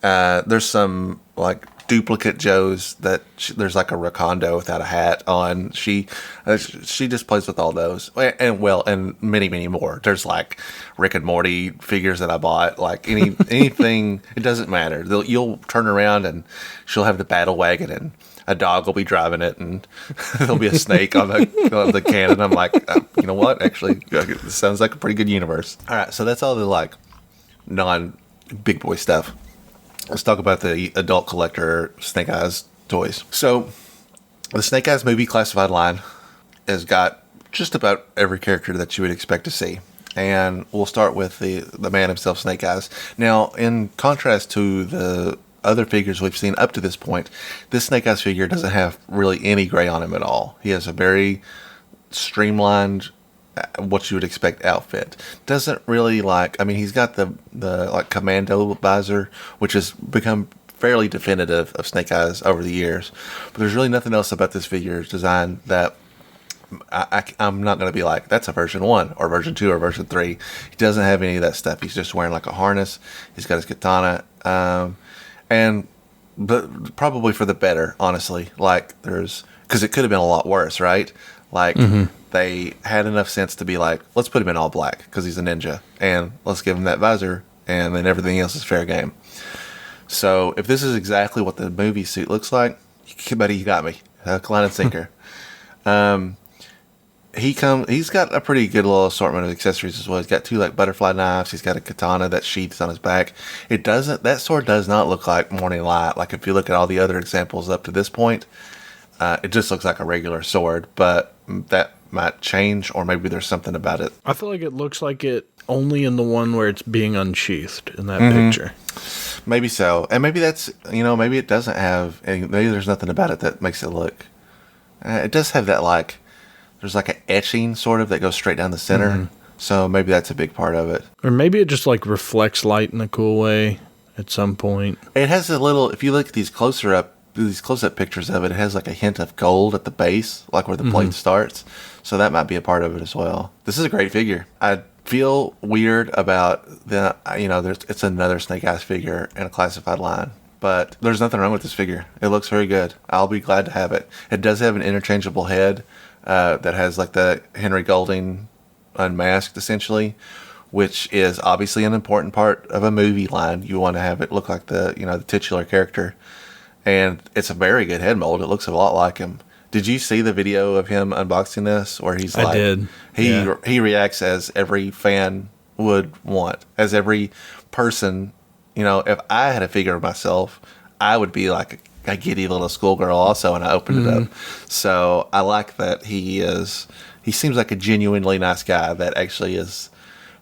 Speaker 1: There's some like duplicate Joes that there's like a Rakondo without a hat on. She just plays with all those, and many more. There's like Rick and Morty figures that I bought. Like anything, it doesn't matter. You'll turn around and she'll have the battle wagon, and a dog will be driving it, and there'll be a snake on the cannon. I'm like, you know what? Actually, this sounds like a pretty good universe. All right, so that's all the like non big boy stuff. Let's talk about the adult collector Snake Eyes toys. So, the Snake Eyes movie classified line has got just about every character that you would expect to see. And we'll start with the man himself, Snake Eyes. Now, in contrast to the other figures we've seen up to this point, this Snake Eyes figure doesn't have really any gray on him at all. He has a very streamlined, what you would expect outfit. Doesn't really he's got the like commando visor, which has become fairly definitive of Snake Eyes over the years. But there's really nothing else about this figure's design that I'm not going to be like, that's a version 1 or version 2 or version 3. He doesn't have any of that stuff. He's just wearing like a harness. He's got his katana. But probably for the better, honestly. Like because it could have been a lot worse, right? Like they had enough sense to be like, let's put him in all black because he's a ninja, and let's give him that visor, and then everything else is fair game. So if this is exactly what the movie suit looks like, buddy, you got me. Hook, line, and sinker. He's got a pretty good little assortment of accessories as well. He's got 2 like butterfly knives. He's got a katana that sheaths on his back. That sword does not look like Morning Light. Like if you look at all the other examples up to this point, it just looks like a regular sword, but that might change, or maybe there's something about it.
Speaker 2: I feel like it looks like it only in the one where it's being unsheathed in that picture.
Speaker 1: Maybe so. And maybe that's, maybe it doesn't have, maybe there's nothing about it that makes it look, it does have that like, there's like an etching sort of that goes straight down the center. So maybe that's a big part of it.
Speaker 2: Or maybe it just like reflects light in a cool way at some point.
Speaker 1: It has a little, if you look at these closer up, these close-up pictures of it, it has like a hint of gold at the base, like where the blade starts. So that might be a part of it as well. This is a great figure. I feel weird about the, it's another Snake Eyes figure in a classified line. But there's nothing wrong with this figure. It looks very good. I'll be glad to have it. It does have an interchangeable head that has like the Henry Golding unmasked, essentially, which is obviously an important part of a movie line. You want to have it look like the titular character. And it's a very good head mold. It looks a lot like him. Did you see the video of him unboxing this? Where he's like,
Speaker 2: I did.
Speaker 1: He reacts as every fan would want, as every person. If I had a figure of myself, I would be like a giddy little schoolgirl also, and I opened it up. So I like that he seems like a genuinely nice guy that actually is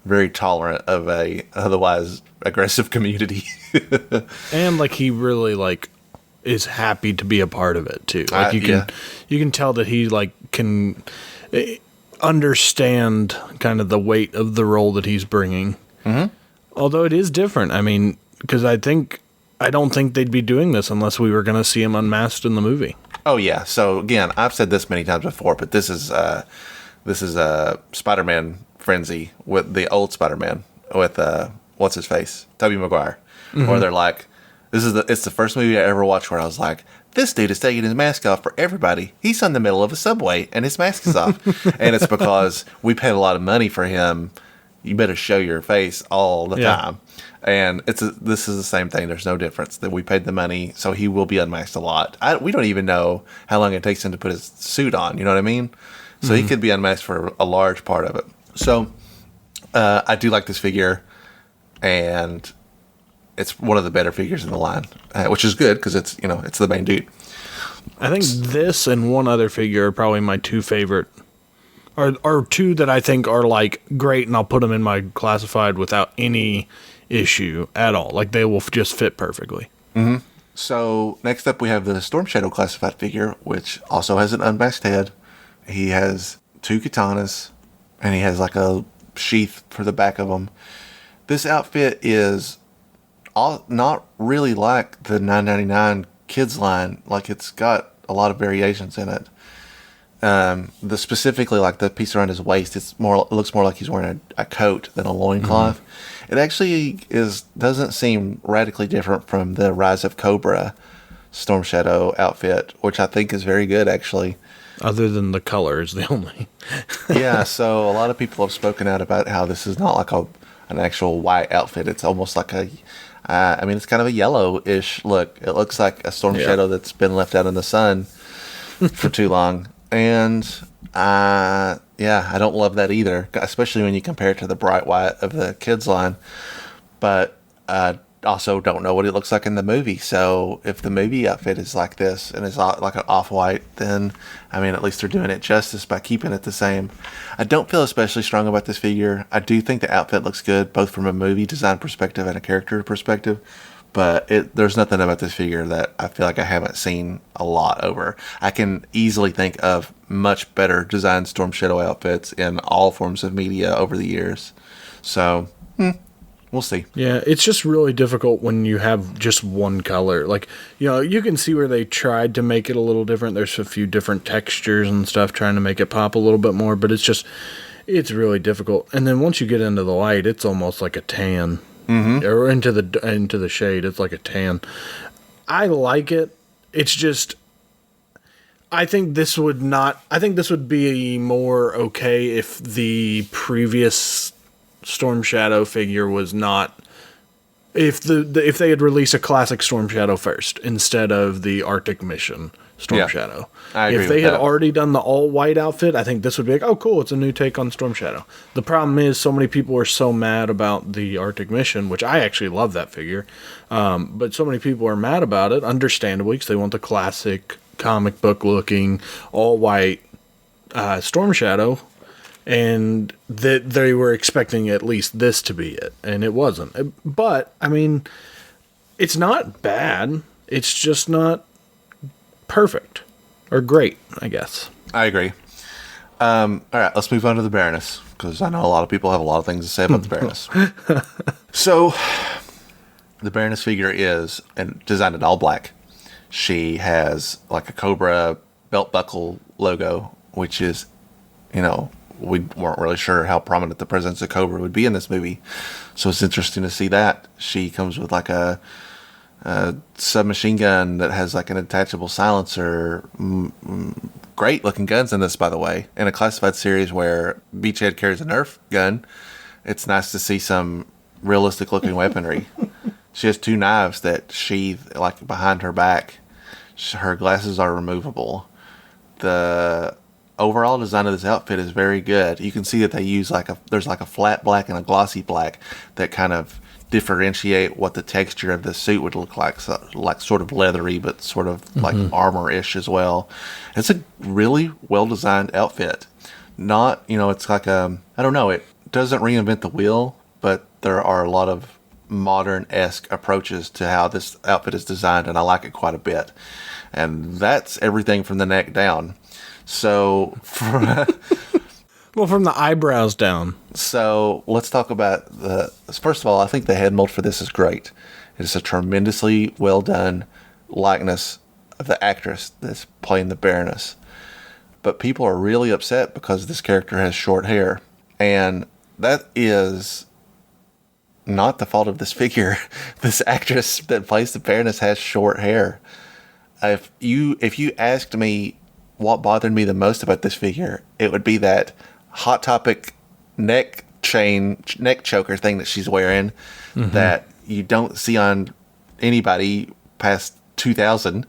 Speaker 1: very tolerant of a otherwise aggressive community.
Speaker 2: And like he really like is happy to be a part of it too. Like you can tell that he like can understand kind of the weight of the role that he's bringing. Mm-hmm. Although it is different. I mean, because I don't think they'd be doing this unless we were going to see him unmasked in the movie.
Speaker 1: Oh yeah. So again, I've said this many times before, but this is Spider-Man frenzy with the old Spider-Man with what's his face, Tobey Maguire, where they're like, it's the first movie I ever watched where I was like, this dude is taking his mask off for everybody. He's in the middle of a subway and his mask is off, and it's because we paid a lot of money for him. You better show your face all the time. And this is the same thing. There's no difference. That we paid the money, so he will be unmasked a lot. We don't even know how long it takes him to put his suit on. You know what I mean? So he could be unmasked for a large part of it. So I do like this figure, and it's one of the better figures in the line, which is good because it's the main dude.
Speaker 2: I think this and one other figure are probably my two favorite. Are two that I think are like great, and I'll put them in my classified without any issue at all. Like they will just fit perfectly.
Speaker 1: Mm-hmm. So next up we have the Storm Shadow classified figure, which also has an unmasked head. He has two katanas, and he has like a sheath for the back of them. This outfit is not really like the $9.99 kids line. Like it's got a lot of variations in it. Specifically like the piece around his waist, it looks more like he's wearing a coat than a loincloth. It actually doesn't seem radically different from the Rise of Cobra Storm Shadow outfit, which I think is very good actually.
Speaker 2: Other than the color is the only.
Speaker 1: Yeah, so a lot of people have spoken out about how this is not like an actual white outfit. It's almost like it's kind of a yellow-ish look. It looks like a Storm Shadow that's been left out in the sun for too long. And I don't love that either, especially when you compare it to the bright white of the kids line. But I also don't know what it looks like in the movie. So if the movie outfit is like this and it's like an off-white, then at least they're doing it justice by keeping it the same. I don't feel especially strong about this figure. I do think the outfit looks good, both from a movie design perspective and a character perspective. But there's nothing about this figure that I feel like I haven't seen a lot over. I can easily think of much better designed Storm Shadow outfits in all forms of media over the years. So, we'll see.
Speaker 2: Yeah, it's just really difficult when you have just one color. Like, you can see where they tried to make it a little different. There's a few different textures and stuff trying to make it pop a little bit more. But it's really difficult. And then once you get into the light, it's almost like a tan. Mm-hmm. Or into the shade, it's like a tan. I like it. It's just, I think this would be more okay if the previous Storm Shadow figure was not. If they had released a classic Storm Shadow first instead of the Arctic Mission Storm Shadow.
Speaker 1: I agree
Speaker 2: if they
Speaker 1: with
Speaker 2: had
Speaker 1: that.
Speaker 2: already done the all white outfit, I think this would be like, oh cool, it's a new take on Storm Shadow. The problem is so many people are so mad about the Arctic Mission, which I actually love that figure. But so many people are mad about it, understandably, because they want the classic comic book looking all white Storm Shadow. And that they were expecting at least this to be it, and it wasn't. But it's not bad. It's just not perfect or great, I guess.
Speaker 1: I agree. All right, let's move on to the Baroness, because I know a lot of people have a lot of things to say about the Baroness. So, the Baroness figure is designed in all black. She has like a Cobra belt buckle logo, which is, we weren't really sure how prominent the presence of Cobra would be in this movie. So it's interesting to see that. She comes with like a submachine gun that has like an attachable silencer. Great looking guns in this, by the way. In a classified series where Beachhead carries a Nerf gun, it's nice to see some realistic looking weaponry. She has 2 knives that sheathe like behind her back. Her glasses are removable. The overall design of this outfit is very good. You can see that they use there's like a flat black and a glossy black that kind of differentiate what the texture of the suit would look like. So, like sort of leathery, but sort of like armor-ish as well. It's a really well-designed outfit. Not, it's like I don't know, it doesn't reinvent the wheel, but there are a lot of modern-esque approaches to how this outfit is designed, and I like it quite a bit. And that's everything from the neck down. So,
Speaker 2: well, from the eyebrows down.
Speaker 1: So let's talk about first of all, I think the head mold for this is great. It's a tremendously well done likeness of the actress that's playing the Baroness. But people are really upset because this character has short hair. And that is not the fault of this figure. This actress that plays the Baroness has short hair. If you asked me what bothered me the most about this figure, it would be that Hot Topic neck choker thing that she's wearing that you don't see on anybody past 2000.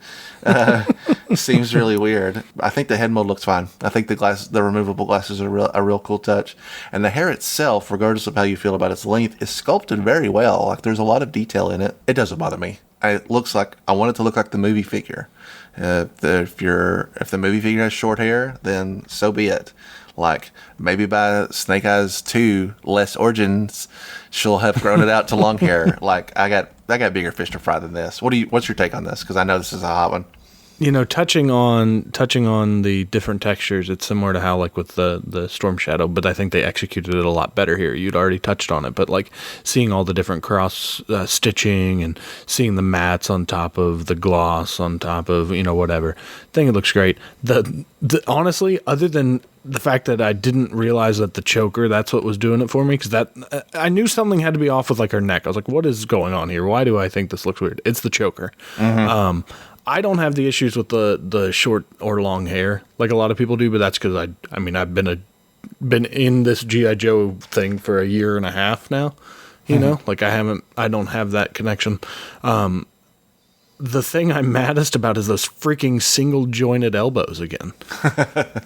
Speaker 1: Seems really weird. I think the head mold looks fine. I think the removable glasses are a real cool touch. And the hair itself, regardless of how you feel about its length, is sculpted very well. Like there's a lot of detail in it. It doesn't bother me. It looks like I want it to look like the movie figure. If the movie figure has short hair, then so be it. Like maybe by Snake Eyes 2, Less Origins, she'll have grown it out to long hair. Like I got bigger fish to fry than this. What's your take on this? Because I know this is a hot one.
Speaker 2: Touching on the different textures, it's similar to how like with the Storm Shadow, but I think they executed it a lot better here. You'd already touched on it, but like seeing all the different cross stitching and seeing the mats on top of the gloss on top of whatever, I think it looks great. The honestly, other than the fact that I didn't realize that the choker, that's what was doing it for me, because I knew something had to be off with like her neck. I was like, what is going on here? Why do I think this looks weird? It's the choker. I don't have the issues with the short or long hair like a lot of people do, but that's because I've been in this G.I. Joe thing for a year and a half now. Like I don't have that connection. The thing I'm maddest about is those freaking single jointed elbows again.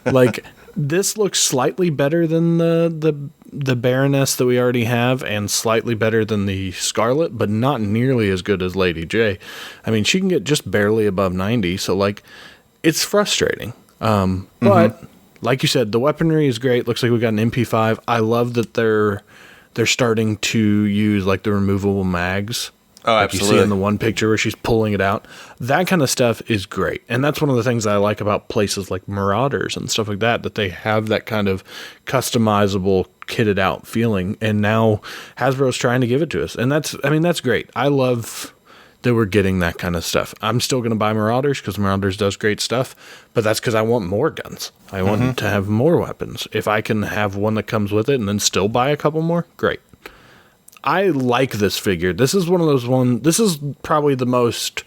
Speaker 2: Like this looks slightly better than the Baroness that we already have, and slightly better than the Scarlet, but not nearly as good as Lady J. I mean, she can get just barely above 90, so like it's frustrating. But like you said, the weaponry is great. Looks like we got an MP5. I love that they're starting to use like the removable mags.
Speaker 1: Oh,
Speaker 2: like
Speaker 1: absolutely.
Speaker 2: You see in the one picture where she's pulling it out. That kind of stuff is great. And that's one of the things I like about places like Marauders and stuff like that they have that kind of customizable, kitted out feeling. And now Hasbro's trying to give it to us. And that's great. I love that we're getting that kind of stuff. I'm still going to buy Marauders because Marauders does great stuff, but that's because I want more guns. I want to have more weapons. If I can have one that comes with it and then still buy a couple more, great. I like this figure. This is one of those this is probably the most,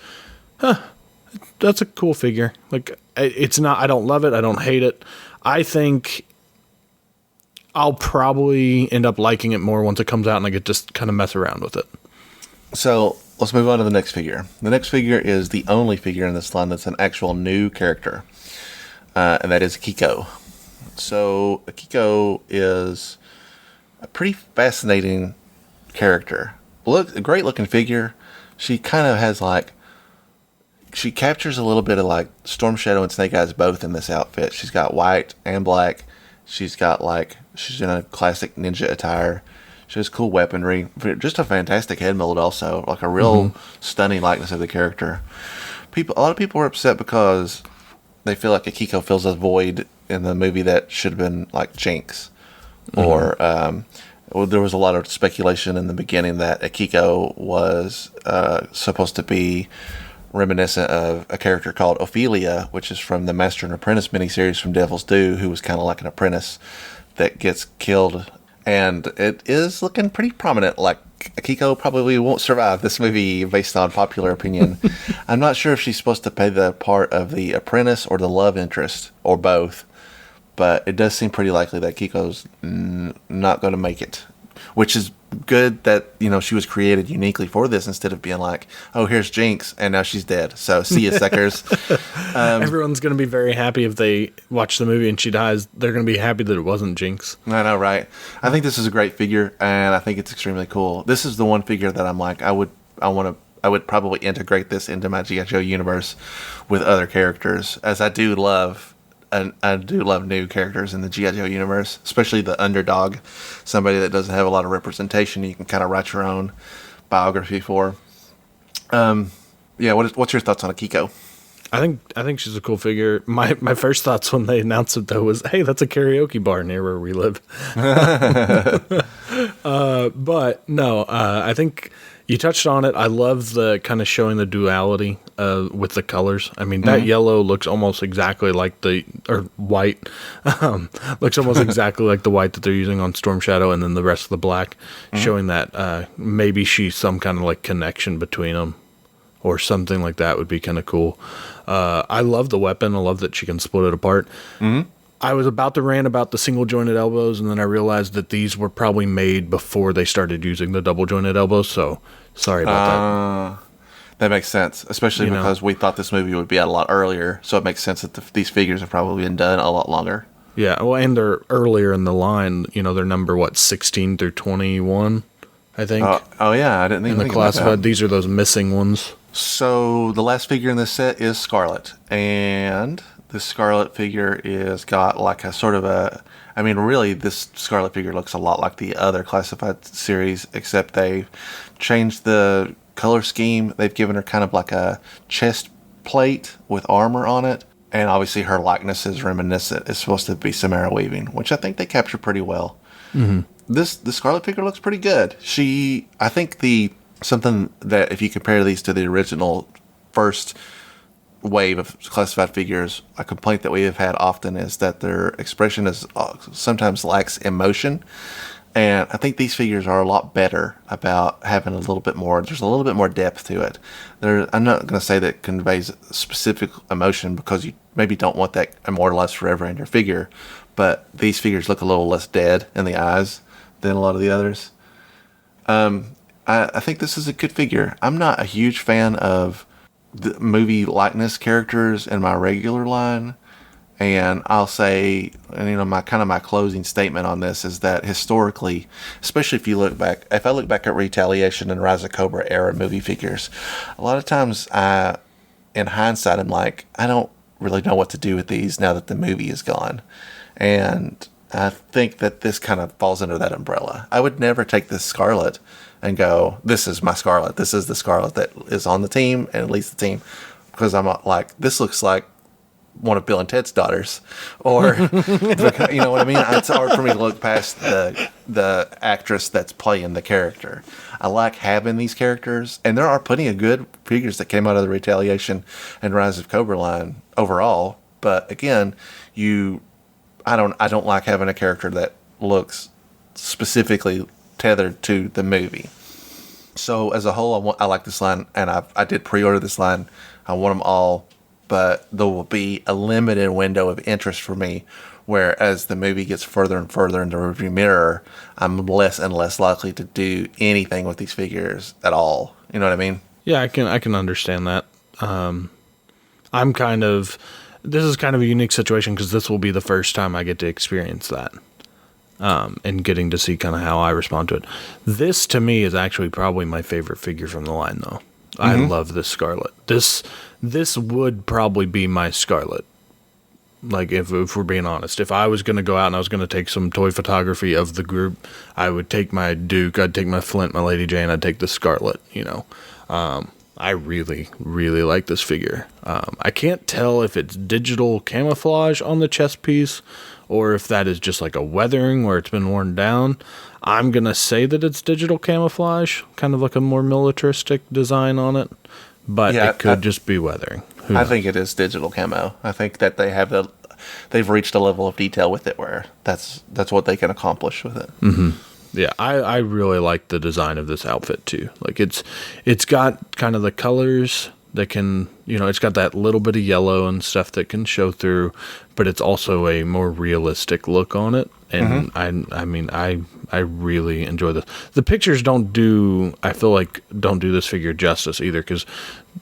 Speaker 2: that's a cool figure. Like, it's not, I don't love it. I don't hate it. I think I'll probably end up liking it more once it comes out and I get just kind of mess around with it.
Speaker 1: So let's move on to the next figure. The next figure is the only figure in this line that's an actual new character, and that is Akiko. So Akiko is a pretty fascinating character. A great looking figure. She kind of has she captures a little bit of like Storm Shadow and Snake Eyes both in this outfit. She's got white and black. She's got she's in a classic ninja attire. She has cool weaponry. Just a fantastic head mold also. Like a real stunning likeness of the character. A lot of people were upset because they feel like Akiko fills a void in the movie that should have been like Jinx. Or there was a lot of speculation in the beginning that Akiko was supposed to be reminiscent of a character called Ophelia, which is from the Master and Apprentice miniseries from Devil's Due, who was kind of like an apprentice that gets killed. And it is looking pretty prominent. Like, Akiko probably won't survive this movie based on popular opinion. I'm not sure if she's supposed to play the part of the apprentice or the love interest, or both. But it does seem pretty likely that Kiko's not going to make it. Which is good that, she was created uniquely for this instead of being like, oh, here's Jinx, and now she's dead. So, see ya, suckers.
Speaker 2: Everyone's going to be very happy if they watch the movie and she dies. They're going to be happy that it wasn't Jinx.
Speaker 1: I know, right? I think this is a great figure, and I think it's extremely cool. This is the one figure that I'm like, I would probably integrate this into my G.I. Joe universe with other characters, as I do love new characters in the G.I. Joe universe, especially the underdog, somebody that doesn't have a lot of representation. You can kind of write your own biography for. What's your thoughts on Akiko?
Speaker 2: I think she's a cool figure. My first thoughts when they announced it though was, hey, that's a karaoke bar near where we live. But no, I think you touched on it. I love the kind of showing the duality with the colors. I mean, that yellow looks almost exactly like white. Looks almost exactly like the white that they're using on Storm Shadow, and then the rest of the black, showing that maybe she's some kind of like connection between them, or something like that would be kind of cool. I love the weapon. I love that she can split it apart. I was about to rant about the single jointed elbows, and then I realized that these were probably made before they started using the double jointed elbows. So sorry about that.
Speaker 1: That makes sense, especially because we thought this movie would be out a lot earlier. So it makes sense that these figures have probably been done a lot longer.
Speaker 2: Yeah, well, and they're earlier in the line. They're number 16 through 21, I think.
Speaker 1: Oh yeah, I didn't even think
Speaker 2: the classified. These are those missing ones.
Speaker 1: So the last figure in this set is Scarlet, and this Scarlet figure is got like a sort of really this Scarlet figure looks a lot like the other classified series, except they've changed the color scheme. They've given her kind of like a chest plate with armor on it, and obviously her likeness is reminiscent. It's supposed to be Samara Weaving, which I think they capture pretty well. The Scarlet figure looks pretty good. I think something that if you compare these to the original first wave of classified figures, a complaint that we have had often is that their expression is sometimes lacks emotion, and I think these figures are a lot better about having a little bit more. There's a little bit more depth to it. I'm not going to say that it conveys specific emotion, because you maybe don't want that immortalized forever in your figure, but these figures look a little less dead in the eyes than a lot of the others. I think this is a good figure. I'm not a huge fan of the movie likeness characters in my regular line, and I'll say, my closing statement on this is that historically, especially if I look back at Retaliation and Rise of Cobra era movie figures, a lot of times in hindsight, I'm like, I don't really know what to do with these now that the movie is gone, and I think that this kind of falls under that umbrella. I would never take this Scarlet and go, this is my Scarlet. This is the Scarlet that is on the team and leads the team. Because I'm like, this looks like one of Bill and Ted's daughters. Or, you know what I mean? It's hard for me to look past the actress that's playing the character. I like having these characters. And there are plenty of good figures that came out of the Retaliation and Rise of Cobra line overall. But again, I don't like having a character that looks specifically tethered to the movie. So as a whole, I like this line, and I did pre-order this line. I want them all, but there will be a limited window of interest for me, where as the movie gets further and further in the review mirror, I'm less and less likely to do anything with these figures at all. You know what I mean?
Speaker 2: Yeah, I can understand that. This is kind of a unique situation, because this will be the first time I get to experience that. And getting to see kind of how I respond to it. This, to me, is actually probably my favorite figure from the line, though. I love this Scarlet. This would probably be my Scarlet. Like, if we're being honest. If I was going to go out and I was going to take some toy photography of the group, I would take my Duke, I'd take my Flint, my Lady Jane, I'd take the Scarlet, I really, really like this figure. I can't tell if it's digital camouflage on the chest piece, or if that is just like a weathering where it's been worn down. I'm going to say that it's digital camouflage, kind of like a more militaristic design on it. but
Speaker 1: Yeah,
Speaker 2: it could just be weathering. Who
Speaker 1: I
Speaker 2: knows?
Speaker 1: think it is digital camo. I think that they've reached a level of detail with it where that's what they can accomplish with it.
Speaker 2: Yeah, I really like the design of this outfit too. Like it's got kind of the colors that can, it's got that little bit of yellow and stuff that can show through, but it's also a more realistic look on it. And I really enjoy this. The pictures don't do this figure justice either, because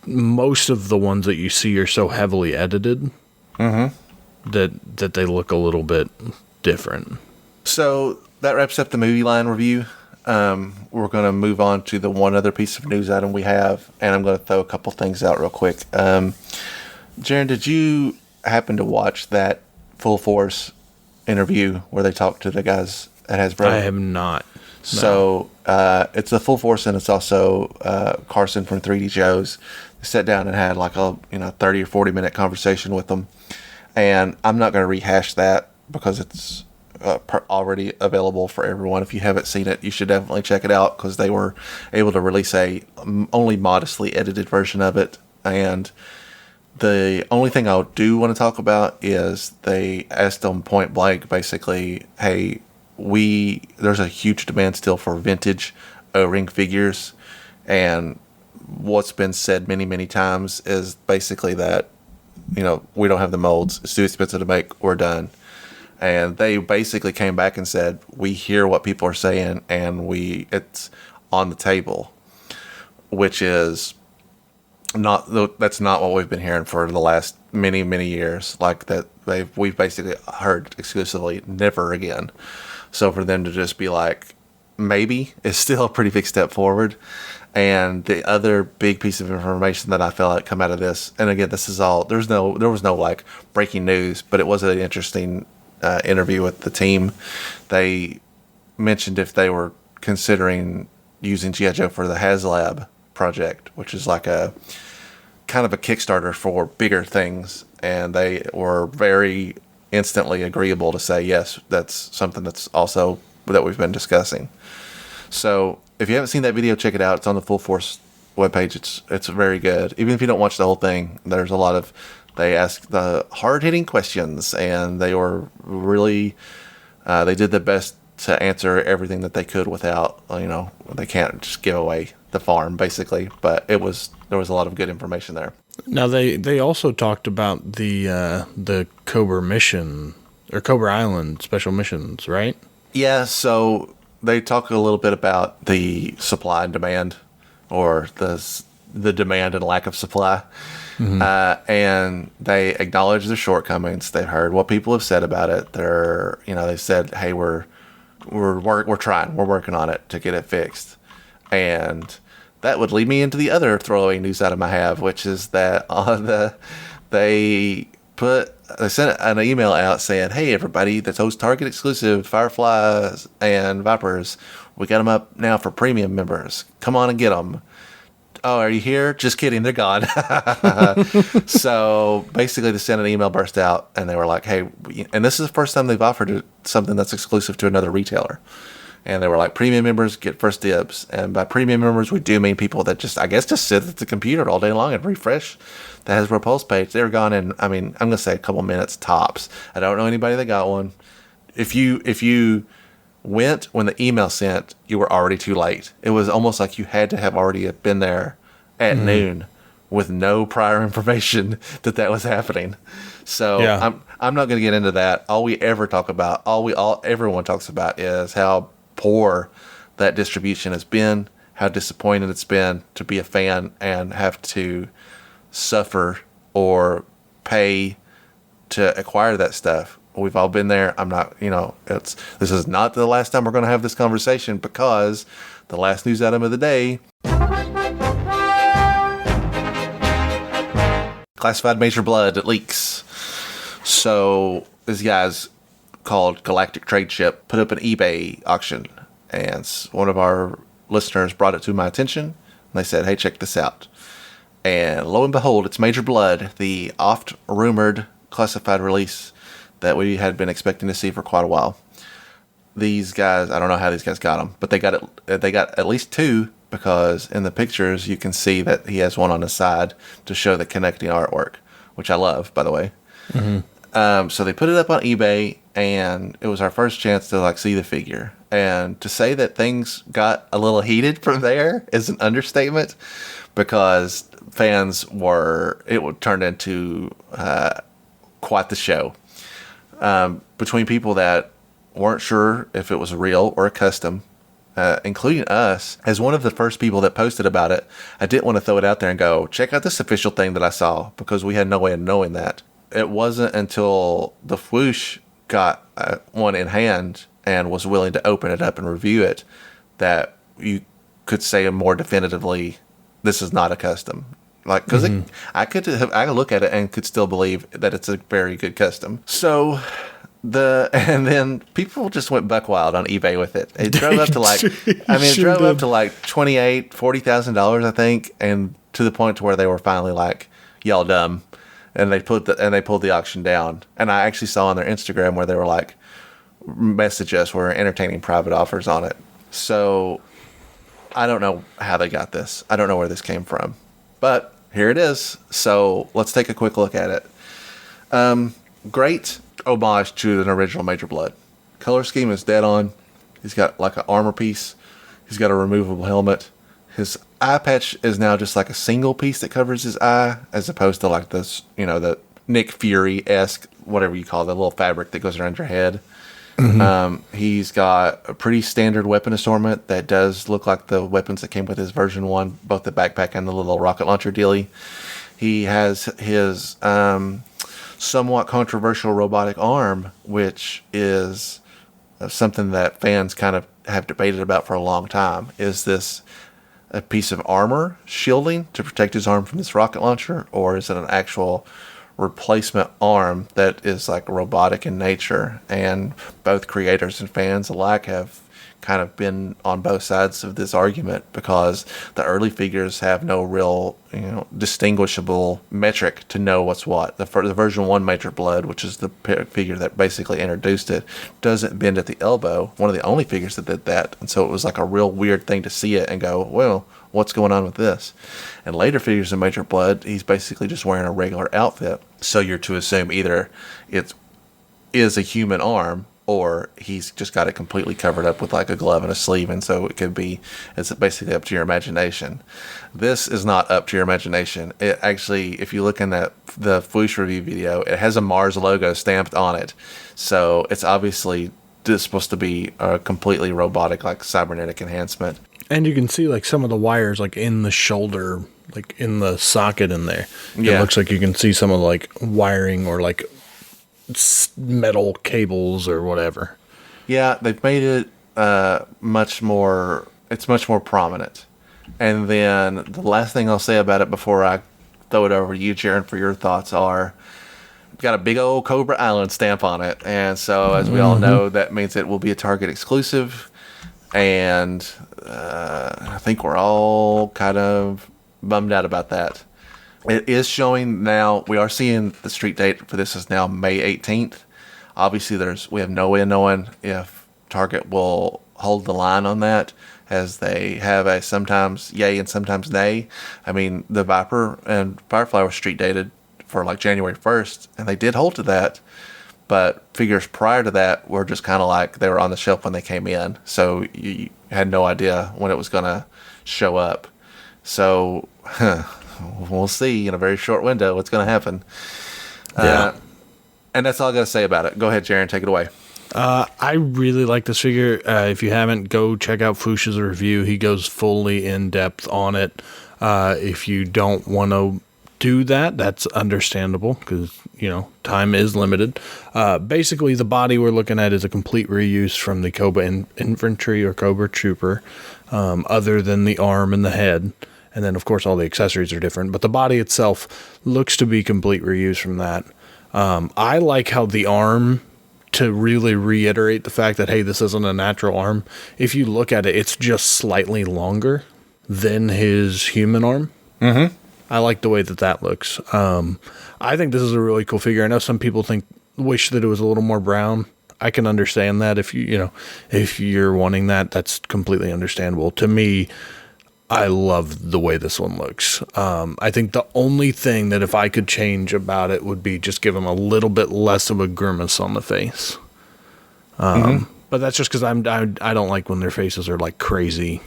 Speaker 2: most of the ones that you see are so heavily edited that they look a little bit different.
Speaker 1: So that wraps up the movie line review. We're going to move on to the one other piece of news item we have, and I'm going to throw a couple things out real quick. Jaren, did you happen to watch that Full Force interview where they talked to the guys at Hasbro?
Speaker 2: I have not. No.
Speaker 1: So it's the Full Force, and it's also Carson from 3D Joe's. They sat down and had like a 30 or 40 minute conversation with them, and I'm not going to rehash that because it's already available for everyone. If you haven't seen it, you should definitely check it out, because they were able to release a only modestly edited version of it. And the only thing I do want to talk about is they asked them point blank, basically, hey, there's a huge demand still for vintage O-ring figures, and what's been said many, many times is basically that, we don't have the molds, it's too expensive to make, we're done. And they basically came back and said, we hear what people are saying, and it's on the table, which is that's not what we've been hearing for the last many, many years. Like that, we've basically heard exclusively never again. So for them to just be like, maybe, is still a pretty big step forward. And the other big piece of information that I felt like come out of this, and again, this is all, there was no like breaking news, but it was an interesting interview with the team. They mentioned if they were considering using G.I. Joe for the HasLab project, which is like a kind of a Kickstarter for bigger things, and they were very instantly agreeable to say yes, that's something that's also that we've been discussing. So if you haven't seen that video, check it out. It's on the Full Force webpage. It's very good. Even if you don't watch the whole thing, there's a lot of, they asked the hard-hitting questions, and they were really, they did the best to answer everything that they could without, they can't just give away the farm, basically. But there was a lot of good information there.
Speaker 2: Now, they also talked about the Cobra mission, or Cobra Island special missions, right?
Speaker 1: Yeah, so they talk a little bit about the supply and demand, or the demand and lack of supply. And they acknowledge their shortcomings. They've heard what people have said about it. They said, hey, we're trying, we're working on it to get it fixed. And that would lead me into the other throwaway news item I have, which is that they sent an email out saying, hey, everybody, that's those Target exclusive Fireflies and Vipers, we got them up now for premium members. Come on and get them. Oh, are you here? Just kidding. They're gone. So basically, they sent an email burst out, and they were like, hey, and this is the first time they've offered something that's exclusive to another retailer. And they were like, premium members get first dibs. And by premium members, we do mean people that just sit at the computer all day long and refresh the Hasbro Pulse page. They were gone in, I'm going to say a couple minutes tops. I don't know anybody that got one. If you went when the email sent, you were already too late. It was almost like you had to have already been there at noon with no prior information that was happening. So yeah. I'm not going to get into that. All we ever talk about, everyone talks about is how poor that distribution has been, how disappointed it's been to be a fan and have to suffer or pay to acquire that stuff. We've all been there. I'm not, this is not the last time we're going to have this conversation, because the last news item of the day, classified Major Blood, it leaks. So this guy's called Galactic Trade Ship put up an eBay auction, and one of our listeners brought it to my attention, and they said, hey, check this out. And lo and behold, it's Major Blood, the oft rumored classified release that we had been expecting to see for quite a while. These guys, I don't know how these guys got them, but they got at least two because in the pictures you can see that he has one on his side to show the connecting artwork, which I love, by the way. So they put it up on eBay, and it was our first chance to like see the figure. And to say that things got a little heated from there is an understatement, because it turned into quite the show. Between people that weren't sure if it was real or a custom, including us. As one of the first people that posted about it, I didn't want to throw it out there and go, check out this official thing that I saw, because we had no way of knowing that. It wasn't until the Whoosh got one in hand and was willing to open it up and review it that you could say more definitively, this is not a custom. Like, because I could look at it and could still believe that it's a very good custom. So and then people just went buck wild on eBay with it. It drove up to like, up to like $40,000, I think, and to the point to where they were finally like, y'all dumb, and they pulled the auction down. And I actually saw on their Instagram where they were like, message us, we're entertaining private offers on it. So I don't know how they got this. I don't know where this came from, but here it is. So let's take a quick look at it. Great homage to an original Major Blood. Color scheme is dead on. He's got like an armor piece. He's got a removable helmet. His eye patch is now just like a single piece that covers his eye, as opposed to like this, the Nick Fury-esque, whatever you call it, the little fabric that goes around your head. He's got a pretty standard weapon assortment that does look like the weapons that came with his version 1, both the backpack and the little rocket launcher dealy. He has his somewhat controversial robotic arm, which is something that fans kind of have debated about for a long time. Is this a piece of armor shielding to protect his arm from this rocket launcher, or is it an actual replacement arm that is like robotic in nature? And both creators and fans alike have kind of been on both sides of this argument, because the early figures have no real distinguishable metric to know what's what. The version 1 Major Blood, which is the figure that basically introduced it, doesn't bend at the elbow, one of the only figures that did that. And so it was like a real weird thing to see it and go, well, what's going on with this? And later figures in Major Blood, he's basically just wearing a regular outfit. So you're to assume either it is a human arm, or he's just got it completely covered up with like a glove and a sleeve. And so it's basically up to your imagination. This is not up to your imagination. It actually, if you look in the Whoosh review video, it has a Mars logo stamped on it. So it's obviously just supposed to be a completely robotic, like cybernetic enhancement.
Speaker 2: And you can see like some of the wires like in the shoulder, like in the socket in there. Yeah. It looks like you can see some of the like wiring or like metal cables or whatever.
Speaker 1: Yeah, they've made it much more prominent. And then the last thing I'll say about it before I throw it over to you, Jaren, for your thoughts are, got a big old Cobra Island stamp on it. And so, as we all know, that means it will be a Target exclusive. And I think we're all kind of bummed out about that. It is showing now. We are seeing the street date for this is now May 18th. Obviously, we have no way of knowing if Target will hold the line on that, as they have a sometimes yay and sometimes nay. I mean, the Viper and Firefly were street dated for like January 1st, and they did hold to that. But figures prior to that were just kind of like they were on the shelf when they came in. So you had no idea when it was going to show up. So we'll see in a very short window what's going to happen. Yeah. And that's all I got to say about it. Go ahead, Jaren, take it away.
Speaker 2: I really like this figure. If you haven't, go check out Whoosh's review. He goes fully in depth on it. If you don't want to do that, that's understandable, because time is limited. Basically, the body we're looking at is a complete reuse from the Cobra Infantry or Cobra Trooper, other than the arm and the head. And then, of course, all the accessories are different. But the body itself looks to be complete reuse from that. I like how the arm, to really reiterate the fact that, hey, this isn't a natural arm, if you look at it, it's just slightly longer than his human arm. Mm-hmm. I like the way that looks. I think this is a really cool figure. I know some people wish that it was a little more brown. I can understand that. If you're wanting that, that's completely understandable. To me, I love the way this one looks. I think the only thing that if I could change about it would be just give him a little bit less of a grimace on the face. But that's just because I don't like when their faces are like crazy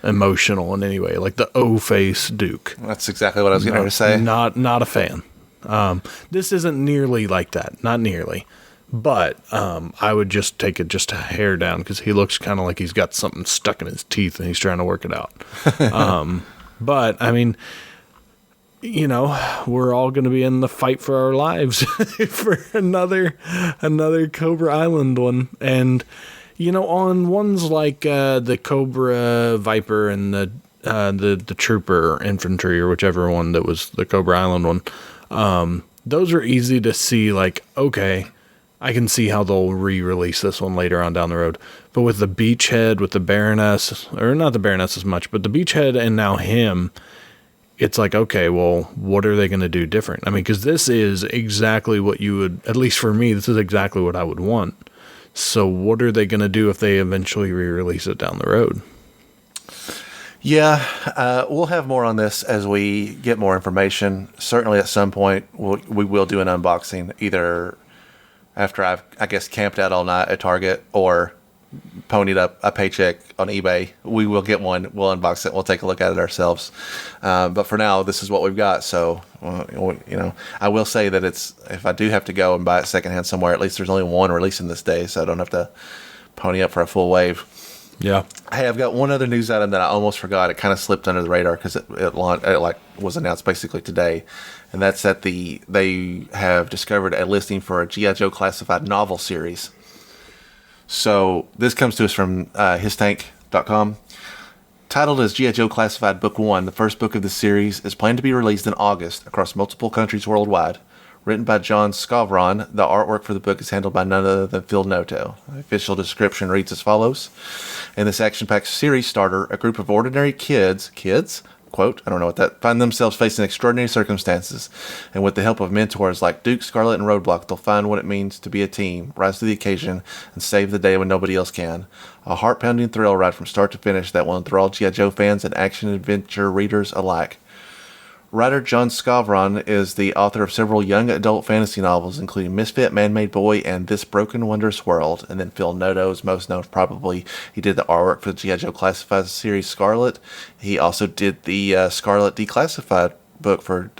Speaker 2: emotional in any way, like the O face Duke.
Speaker 1: That's exactly what I was going to say.
Speaker 2: Not a fan. This isn't nearly like that, not nearly. But I would just take it just a hair down because he looks kind of like he's got something stuck in his teeth and he's trying to work it out. But, I mean, you know, we're all going to be in the fight for our lives for another Cobra Island one. And, you know, on ones like the Cobra Viper and the Trooper Infantry or whichever one that was the Cobra Island one, those are easy to see like, okay, I can see how they'll re-release this one later on down the road. But with the Beachhead, with the Baroness, or not the Baroness as much, but the Beachhead and now him, it's like, okay, well, what are they going to do different? I mean, because this is exactly what you would, at least for me, this is exactly what I would want. So what are they going to do if they eventually re-release it down the road?
Speaker 1: Yeah, we'll have more on this as we get more information. Certainly at some point, we will do an unboxing, either after I've, I guess, camped out all night at Target or ponied up a paycheck on eBay. We will get one. We'll unbox it. We'll take a look at it ourselves. But for now, this is what we've got. So, you know, I will say that if I do have to go and buy it secondhand somewhere, at least there's only one releasing this day, so I don't have to pony up for a full wave.
Speaker 2: Yeah.
Speaker 1: Hey, I've got one other news item that I almost forgot. It kind of slipped under the radar because it was announced basically today, and that's that they have discovered a listing for a G.I. Joe classified novel series. So this comes to us from histank.com. Titled as G.I. Joe Classified Book 1, the first book of the series is planned to be released in August across multiple countries worldwide. Written by John Scavron, the artwork for the book is handled by none other than Phil Noto. The official description reads as follows. In this action-packed series starter, a group of ordinary kids, quote, I don't know what that, find themselves facing extraordinary circumstances, and with the help of mentors like Duke, Scarlet, and Roadblock, they'll find what it means to be a team, rise to the occasion, and save the day when nobody else can. A heart-pounding thrill ride from start to finish that will enthrall G.I. Joe fans and action-adventure readers alike. Writer John Scavron is the author of several young adult fantasy novels, including Misfit, Man-Made Boy, and This Broken Wondrous World. And then Phil Noto is most known probably. He did the artwork for the G.I. Joe Classified series Scarlet. He also did the Scarlet Declassified book for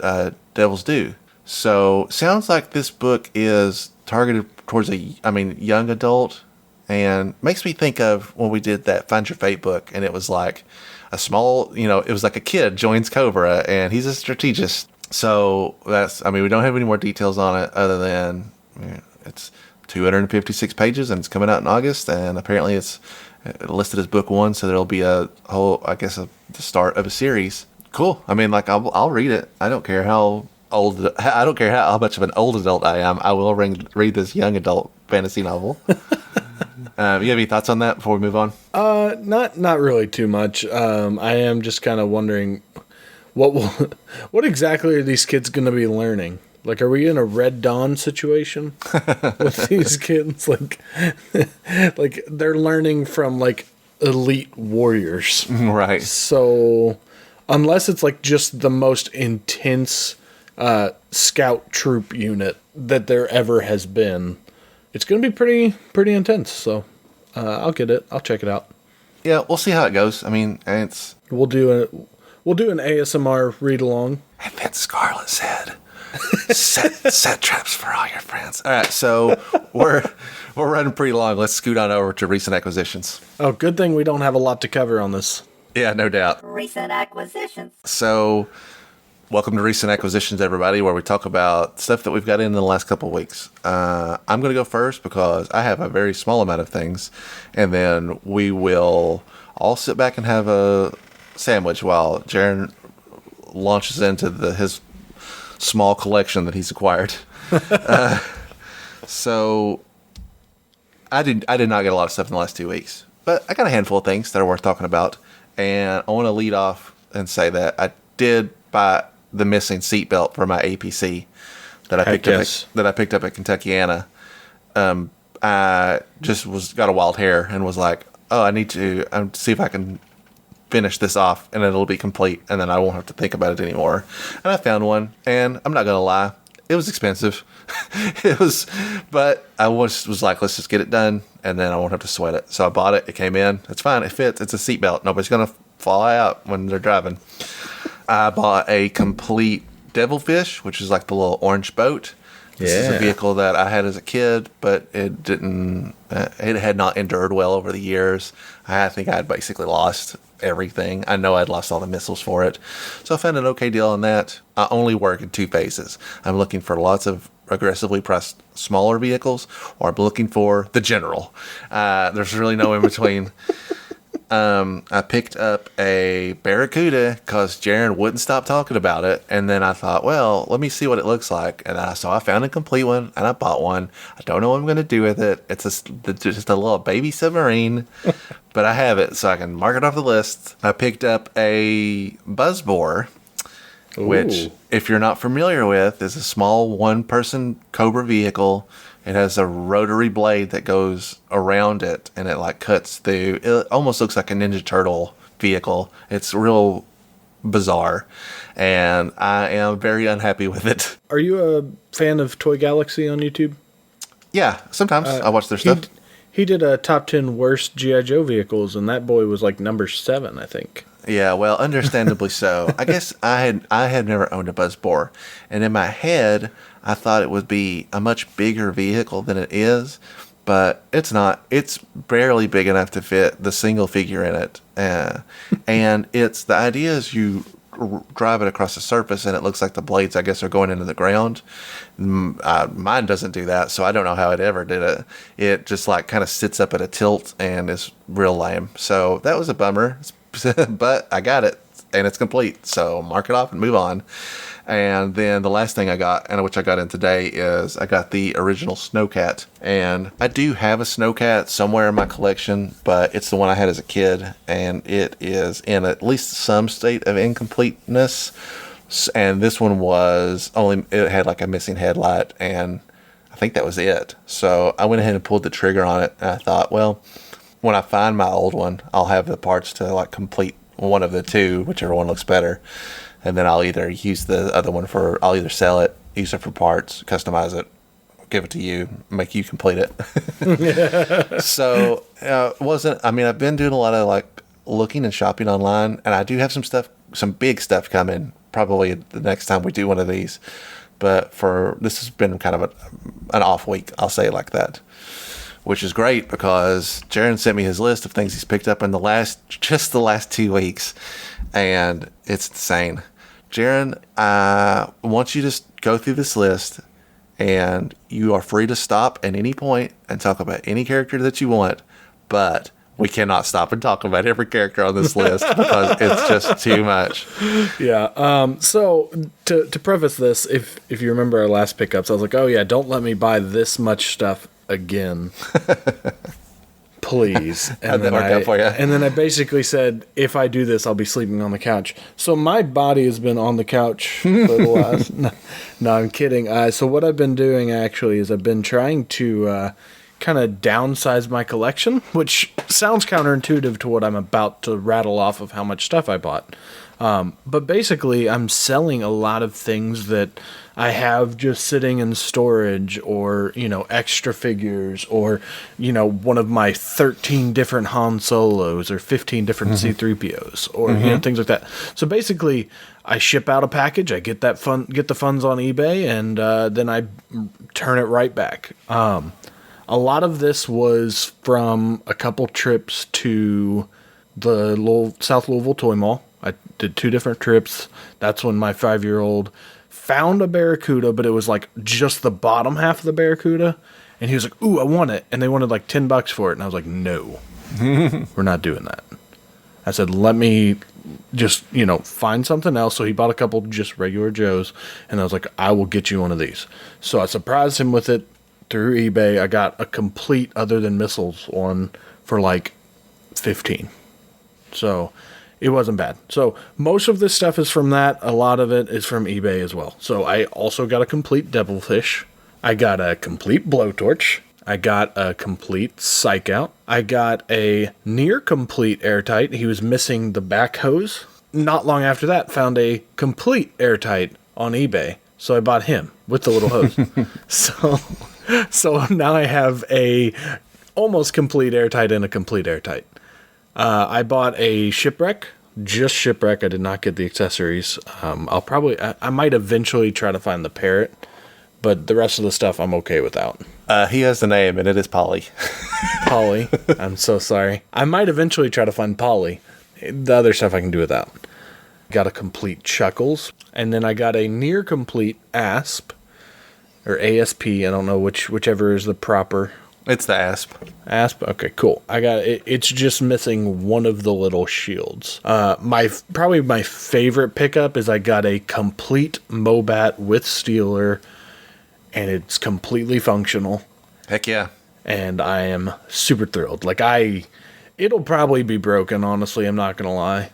Speaker 1: Devil's Due. So sounds like this book is targeted towards young adult, and makes me think of when we did that Find Your Fate book, and it was like a small, it was like a kid joins Cobra and he's a strategist. So we don't have any more details on it other than it's 256 pages and it's coming out in August, and apparently it's listed as book 1. So there'll be a whole, the start of a series. Cool. I mean, like I'll read it. I don't care how much of an old adult I am. I will read this young adult fantasy novel. You have any thoughts on that before we move on?
Speaker 2: Not really too much. I am just kind of wondering what exactly are these kids going to be learning? Like, are we in a Red Dawn situation with these kids? Like they're learning from like elite warriors,
Speaker 1: right?
Speaker 2: So unless it's like just the most intense scout troop unit that there ever has been, it's going to be pretty intense. So I'll get it. I'll check it out.
Speaker 1: Yeah, we'll see how it goes. I mean,
Speaker 2: we'll do an ASMR read along.
Speaker 1: And then Scarlet said, set traps for all your friends. All right, so we're running pretty long. Let's scoot on over to recent acquisitions.
Speaker 2: Oh, good thing we don't have a lot to cover on this.
Speaker 1: Yeah, no doubt.
Speaker 3: Recent acquisitions.
Speaker 1: So, welcome to Recent Acquisitions, everybody, where we talk about stuff that we've got in the last couple of weeks. I'm going to go first because I have a very small amount of things, and then we will all sit back and have a sandwich while Jaren launches into his small collection that he's acquired. So, I did not get a lot of stuff in the last 2 weeks, but I got a handful of things that are worth talking about, and I want to lead off and say that I did buy the missing seatbelt for my APC that I picked up at Kentuckiana. I just got a wild hair and was like, oh, I need to see if I can finish this off and it'll be complete and then I won't have to think about it anymore. And I found one, and I'm not going to lie, it was expensive. But I was like, let's just get it done and then I won't have to sweat it. So I bought it. It came in. It's fine. It fits. It's a seatbelt. Nobody's going to fly out when they're driving. I bought a complete Devilfish, which is like the little orange boat. This is a vehicle that I had as a kid, but it didn't. It had not endured well over the years. I think I had basically lost everything. I know I'd lost all the missiles for it, so I found an okay deal on that. I only work in two phases. I'm looking for lots of aggressively priced smaller vehicles, or I'm looking for the general. There's really no in between. I picked up a Barracuda because Jaren wouldn't stop talking about it. And then I thought, well, let me see what it looks like. And I found a complete one and I bought one. I don't know what I'm going to do with it. It's just a little baby submarine, but I have it so I can mark it off the list. I picked up a Buzzbore, which, if you're not familiar with, is a small one-person Cobra vehicle. It has a rotary blade that goes around it, and it like cuts through. It almost looks like a Ninja Turtle vehicle. It's real bizarre, and I am very unhappy with it.
Speaker 2: Are you a fan of Toy Galaxy on YouTube?
Speaker 1: Yeah, sometimes I watch their stuff.
Speaker 2: He did a top 10 worst G.I. Joe vehicles, and that boy was like number 7, I think.
Speaker 1: Yeah, well, understandably so. I guess I had never owned a Buzzbore, and in my head, I thought it would be a much bigger vehicle than it is, but it's not. It's barely big enough to fit the single figure in it, and the idea is you drive it across the surface, and it looks like the blades, I guess, are going into the ground. Mine doesn't do that, so I don't know how it ever did it. It just like kind of sits up at a tilt and is real lame. So that was a bummer. But I got it, and it's complete, so mark it off and move on. And then the last thing I got, and which I got in today, is I got the original Snowcat. And I do have a Snowcat somewhere in my collection, but it's the one I had as a kid, and it is in at least some state of incompleteness. And this one it had like a missing headlight, and I think that was it. So I went ahead and pulled the trigger on it, and I thought, well, when I find my old one, I'll have the parts to like complete one of the two, whichever one looks better. And then I'll either use the other one I'll either sell it, use it for parts, customize it, give it to you, make you complete it. So, I've been doing a lot of like looking and shopping online, and I do have some big stuff coming probably the next time we do one of these. But this has been kind of an off week, I'll say it like that. Which is great because Jaren sent me his list of things he's picked up in the last 2 weeks, and it's insane. Jaren, I want you to just go through this list, and you are free to stop at any point and talk about any character that you want, but we cannot stop and talk about every character on this list because it's just too much.
Speaker 2: Yeah. So to preface this, if you remember our last pickups, I was like, oh yeah, don't let me buy this much stuff again, please. And then I basically said, if I do this, I'll be sleeping on the couch. So my body has been on the couch for the last. No, I'm kidding. So what I've been doing actually is I've been trying to kind of downsize my collection, which sounds counterintuitive to what I'm about to rattle off of how much stuff I bought. But basically, I'm selling a lot of things that I have just sitting in storage, or, extra figures, or, one of my 13 different Han Solos, or 15 different C-3POs, or, things like that. So basically, I ship out a package, I get the funds on eBay, and then I turn it right back. A lot of this was from a couple trips to the South Louisville Toy Mall. I did 2 different trips. That's when my 5-year-old found a Barracuda, but it was like just the bottom half of the Barracuda. And he was like, ooh, I want it. And they wanted like $10 for it. And I was like, no, we're not doing that. I said, let me just, find something else. So he bought a couple just regular Joes. And I was like, I will get you one of these. So I surprised him with it through eBay. I got a complete other than missiles one for like 15. So it wasn't bad. So most of this stuff is from that. A lot of it is from eBay as well. So I also got a complete Devilfish. I got a complete Blowtorch. I got a complete Psych Out. I got a near complete Airtight. He was missing the back hose. Not long after that, found a complete Airtight on eBay. So I bought him with the little hose. So now I have a almost complete Airtight and a complete Airtight. I bought a Shipwreck. Just Shipwreck. I did not get the accessories. I might eventually try to find the Parrot, but the rest of the stuff I'm okay without.
Speaker 1: He has the name, and it is Polly.
Speaker 2: Polly. I'm so sorry. I might eventually try to find Polly. The other stuff I can do without. Got a complete Chuckles, and then I got a near complete Asp, or ASP. I don't know whichever is the proper.
Speaker 1: It's the Asp.
Speaker 2: Asp? Okay, cool. I got it. It's just missing one of the little shields. Probably my favorite pickup is I got a complete Mobat with Steeler, and it's completely functional.
Speaker 1: Heck yeah.
Speaker 2: And I am super thrilled. It'll probably be broken, honestly, I'm not going to lie,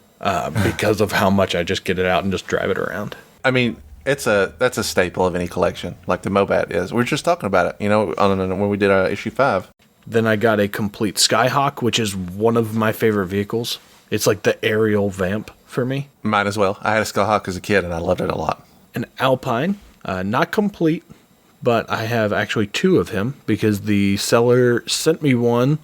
Speaker 2: because of how much I just get it out and just drive it around.
Speaker 1: I mean, that's a staple of any collection, like the Mobat is. We were just talking about it, when we did issue 5.
Speaker 2: Then I got a complete Skyhawk, which is one of my favorite vehicles. It's like the aerial vamp for me.
Speaker 1: Mine as well. I had a Skyhawk as a kid, and I loved it a lot.
Speaker 2: An Alpine, not complete, but I have actually 2 of him because the seller sent me one,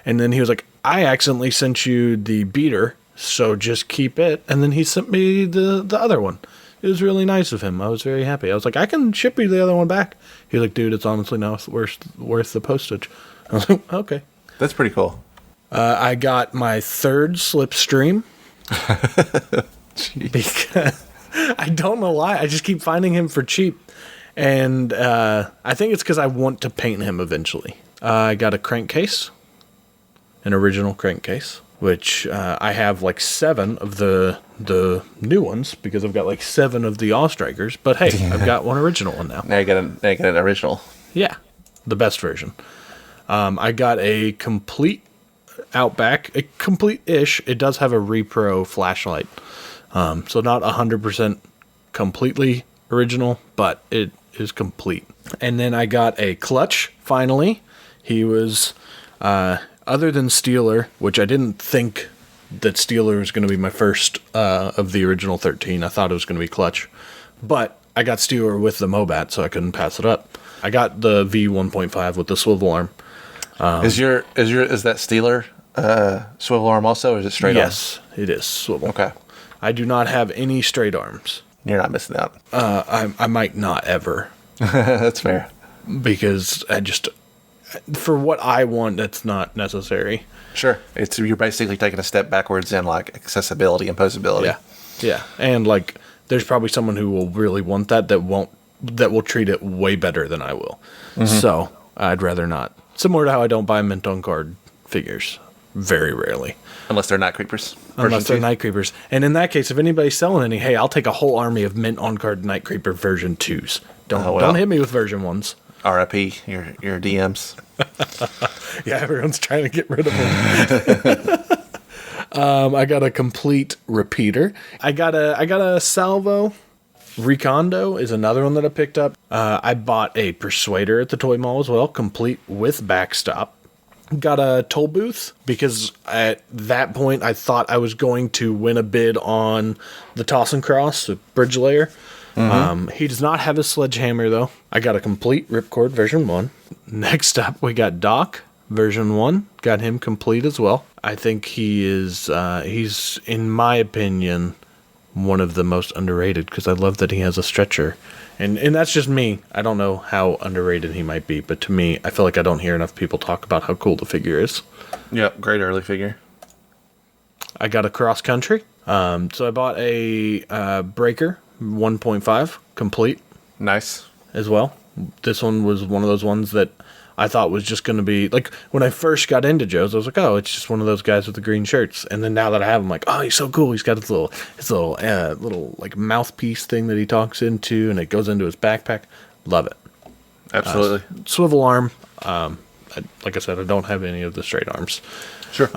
Speaker 2: and then he was like, I accidentally sent you the beater, so just keep it. And then he sent me the other one. It was really nice of him. I was very happy. I was like, I can ship you the other one back. He was like, dude, it's honestly not worth the postage. I was like, okay.
Speaker 1: That's pretty cool.
Speaker 2: I got my 3rd Slipstream. Because I don't know why. I just keep finding him for cheap. And I think it's because I want to paint him eventually. I got a crankcase. An original crankcase. Which I have 7 of the new ones because I've got 7 of the All-Strikers. But hey, I've got one original one now.
Speaker 1: Now you got an original.
Speaker 2: Yeah, the best version. I got a complete Outback, a complete-ish. It does have a Repro flashlight. So not 100% completely original, but it is complete. And then I got a clutch, finally. He was... other than Steeler, which I didn't think that Steeler was going to be my first of the original 13. I thought it was going to be Clutch. But I got Steeler with the Mobat, so I couldn't pass it up. I got the V1.5 with the swivel arm.
Speaker 1: Is that Steeler swivel arm also, or is it straight arm?
Speaker 2: Yes, it is swivel.
Speaker 1: Okay.
Speaker 2: I do not have any straight arms.
Speaker 1: You're not missing out.
Speaker 2: I might not ever.
Speaker 1: That's fair.
Speaker 2: Because for what I want, that's not necessary.
Speaker 1: Sure. You're basically taking a step backwards in accessibility and posability.
Speaker 2: Yeah. And there's probably someone who will really want that will treat it way better than I will. Mm-hmm. So I'd rather not. Similar to how I don't buy mint on card figures. Very rarely.
Speaker 1: Unless they're Night Creepers.
Speaker 2: Unless they're Night Creepers. And in that case, if anybody's selling any, hey, I'll take a whole army of mint on card Night Creeper version 2s. Don't hit me with version 1s.
Speaker 1: RIP, your DMs.
Speaker 2: Yeah, everyone's trying to get rid of them. I got a complete repeater. I got a Salvo. Recondo is another one that I picked up. I bought a Persuader at the Toy Mall as well, complete with backstop. Got a toll booth because at that point I thought I was going to win a bid on the Toss and Cross, the bridge layer. Mm-hmm. He does not have a sledgehammer, though. I got a complete Ripcord version 1. Next up, we got Doc version 1. Got him complete as well. I think he is, he's, in my opinion, one of the most underrated because I love that he has a stretcher. And that's just me. I don't know how underrated he might be, but to me, I feel like I don't hear enough people talk about how cool the figure is.
Speaker 1: Yep, great early figure.
Speaker 2: I got a Cross Country. So I bought a Breaker 1.5 complete.
Speaker 1: Nice.
Speaker 2: As well. This one was one of those ones that I thought was just going to be, when I first got into Joe's, I was like, oh, it's just one of those guys with the green shirts. And then now that I have him, like, oh, he's so cool. He's got his little mouthpiece thing that he talks into, and it goes into his backpack. Love it.
Speaker 1: Absolutely.
Speaker 2: Swivel arm. Like I said, I don't have any of the straight arms.
Speaker 1: Sure.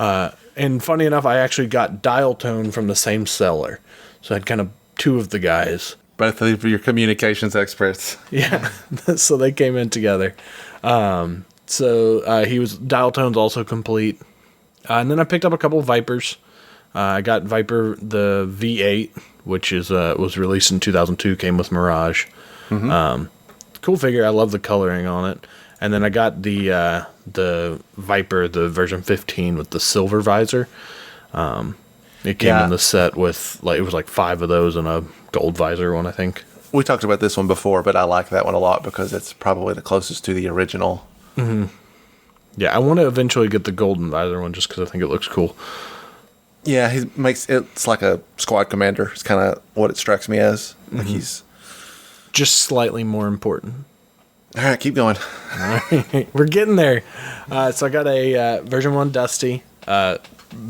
Speaker 2: And funny enough, I actually got dial tone from the same seller. So I had kind of 2 of the guys.
Speaker 1: Both of your communications experts.
Speaker 2: Yeah. So they came in together. So Dial Tone's also complete. And then I picked up a couple Vipers. I got Viper the V8, which was released in 2002, came with Mirage. Cool figure. I love the coloring on it. And then I got the Viper, the version 15 with the silver visor. It came in the set with it was like 5 of those and a gold visor one, I think.
Speaker 1: We talked about this one before, but I like that one a lot because it's probably the closest to the original.
Speaker 2: Mm-hmm. Yeah, I want to eventually get the golden visor one just because I think it looks cool.
Speaker 1: Yeah, it's like a squad commander. It's kind of what it strikes me as. Like he's
Speaker 2: just slightly more important.
Speaker 1: All right, keep going.
Speaker 2: All right, we're getting there. So I got a version 1 Dusty,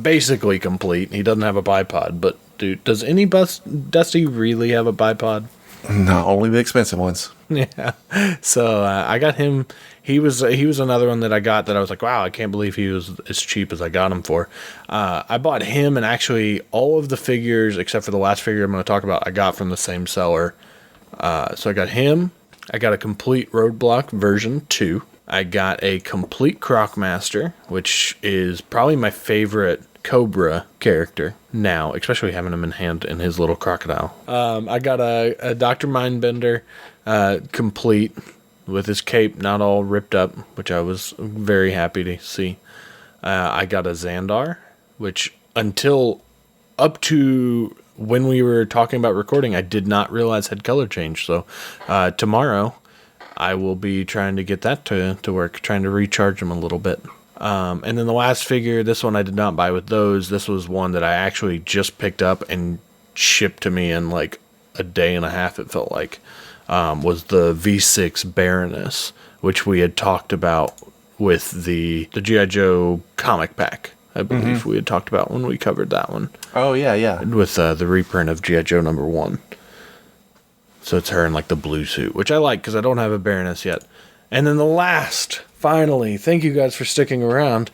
Speaker 2: basically complete. He doesn't have a bipod, but dude, does any Dusty really have a bipod?
Speaker 1: No, only the expensive ones.
Speaker 2: Yeah. So I got him. He was another one that I got that I was like, wow, I can't believe he was as cheap as I got him for. I bought him, and actually all of the figures except for the last figure I'm going to talk about, I got from the same seller. So I got him. I got a complete Roadblock version 2. I got a complete Crocmaster, which is probably my favorite Cobra character now, especially having him in hand in his little crocodile. I got a Dr. Mindbender complete with his cape not all ripped up, which I was very happy to see. I got a Xandar, which until up to when we were talking about recording, I did not realize had color change. So tomorrow I will be trying to get that to work, trying to recharge them a little bit. And then the last figure, this one I did not buy with those. This was one that I actually just picked up and shipped to me in like a day and a half, it felt like, was the V6 Baroness, which we had talked about with the G.I. Joe comic pack. I believe we had talked about when we covered that one.
Speaker 1: Oh, yeah.
Speaker 2: With the reprint of G.I. Joe #1. So it's her in like the blue suit, which I like because I don't have a Baroness yet. And then the last, finally, thank you guys for sticking around.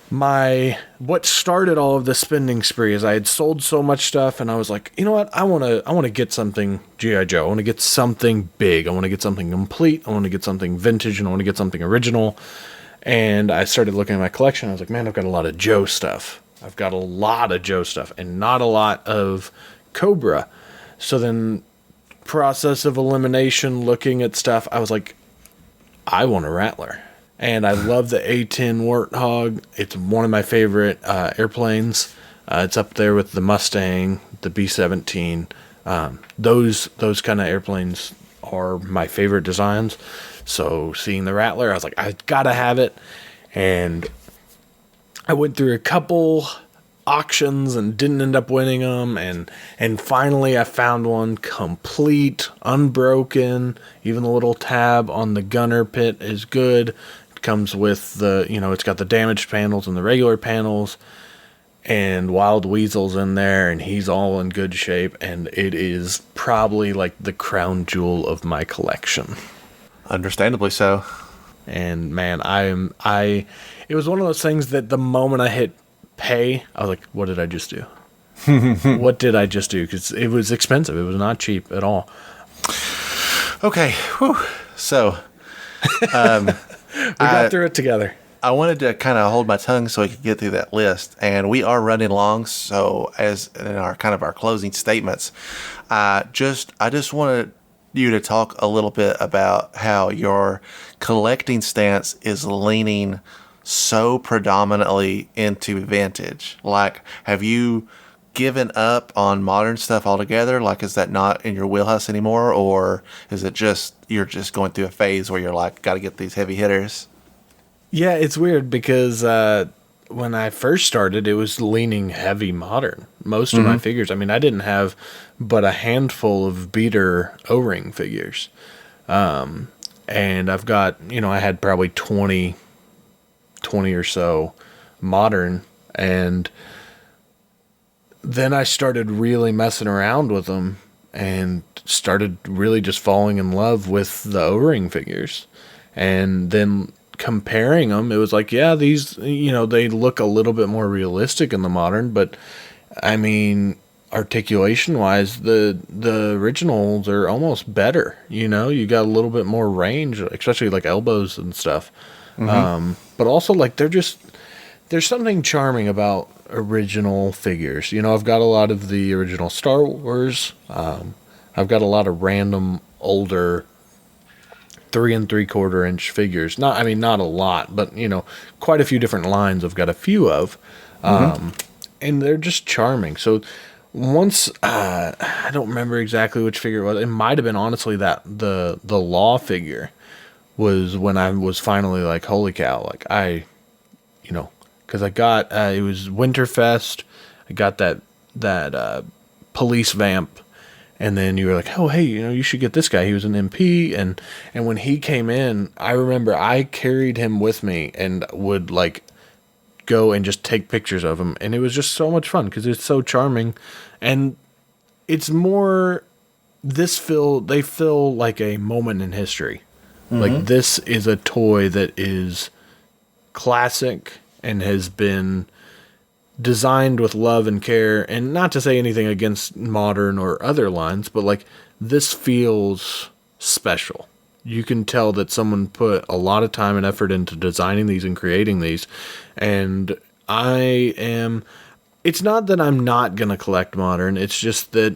Speaker 2: What started all of this spending spree is I had sold so much stuff, and I was like, you know what? I want to get something G.I. Joe. I want to get something big. I want to get something complete. I want to get something vintage, and I want to get something original. And I started looking at my collection. I was like, man, I've got a lot of Joe stuff. I've got a lot of Joe stuff and not a lot of Cobra. So then, process of elimination, looking at stuff, I was like, I want a Rattler. And I love the A-10 Warthog. It's one of my favorite airplanes. It's up there with the Mustang, the B-17. Those kind of airplanes are my favorite designs. So seeing the Rattler, I was like, I've got to have it. And I went through a couple auctions and didn't end up winning them. And finally I found one complete, unbroken. Even the little tab on the gunner pit is good. It comes with it's got the damaged panels and the regular panels. And Wild Weasel's in there, and he's all in good shape. And it is probably like the crown jewel of my collection.
Speaker 1: Understandably so.
Speaker 2: And man, it was one of those things that the moment I hit pay, I was like, what did I just do? What did I just do? Because it was expensive. It was not cheap at all.
Speaker 1: Okay. Whew. So,
Speaker 2: we got through it together.
Speaker 1: I wanted to kind of hold my tongue so I could get through that list, and we are running long. So, as in our closing statements, I just wanted you to talk a little bit about how your collecting stance is leaning so predominantly into vintage. Like, have you given up on modern stuff altogether? Like, is that not in your wheelhouse anymore, or is it just you're just going through a phase where you're like, got to get these heavy hitters?
Speaker 2: Yeah, it's weird because when I first started, it was leaning heavy modern. Most of my figures, I mean, I didn't have but a handful of beater O-ring figures. And I've got, I had probably 20 or so modern. And then I started really messing around with them and started really just falling in love with the O-ring figures. And then comparing them, it was like, yeah, these, they look a little bit more realistic in the modern, but I mean, articulation wise, the originals are almost better. You got a little bit more range, especially like elbows and stuff. But also like there's something charming about original figures. I've got a lot of the original Star Wars. I've got a lot of random older 3 3/4 inch figures. Not a lot, but quite a few different lines. I've got a few of, and they're just charming. So once I don't remember exactly which figure it was. It might have been honestly that the Law figure was when I was finally like, holy cow! Like because I got it was Winterfest. I got that police vamp. And then you were like, oh, hey, you should get this guy. He was an MP. And when he came in, I remember I carried him with me and would, like, go and just take pictures of him. And it was just so much fun because it's so charming. And it's more, they feel like a moment in history. Like, this is a toy that is classic and has been designed with love and care, and not to say anything against modern or other lines, but like this feels special. You can tell that someone put a lot of time and effort into designing these and creating these. And it's not that I'm not going to collect modern. It's just that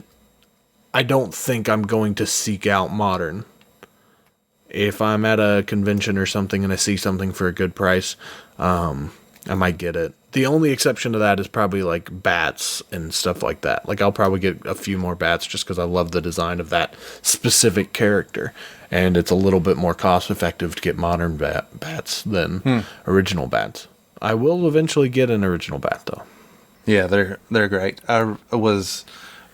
Speaker 2: I don't think I'm going to seek out modern. If I'm at a convention or something and I see something for a good price, I might get it. The only exception to that is probably like bats and stuff like that. Like I'll probably get a few more bats just because I love the design of that specific character. And it's a little bit more cost effective to get modern bats than original bats. I will eventually get an original bat though.
Speaker 1: Yeah, they're great. I was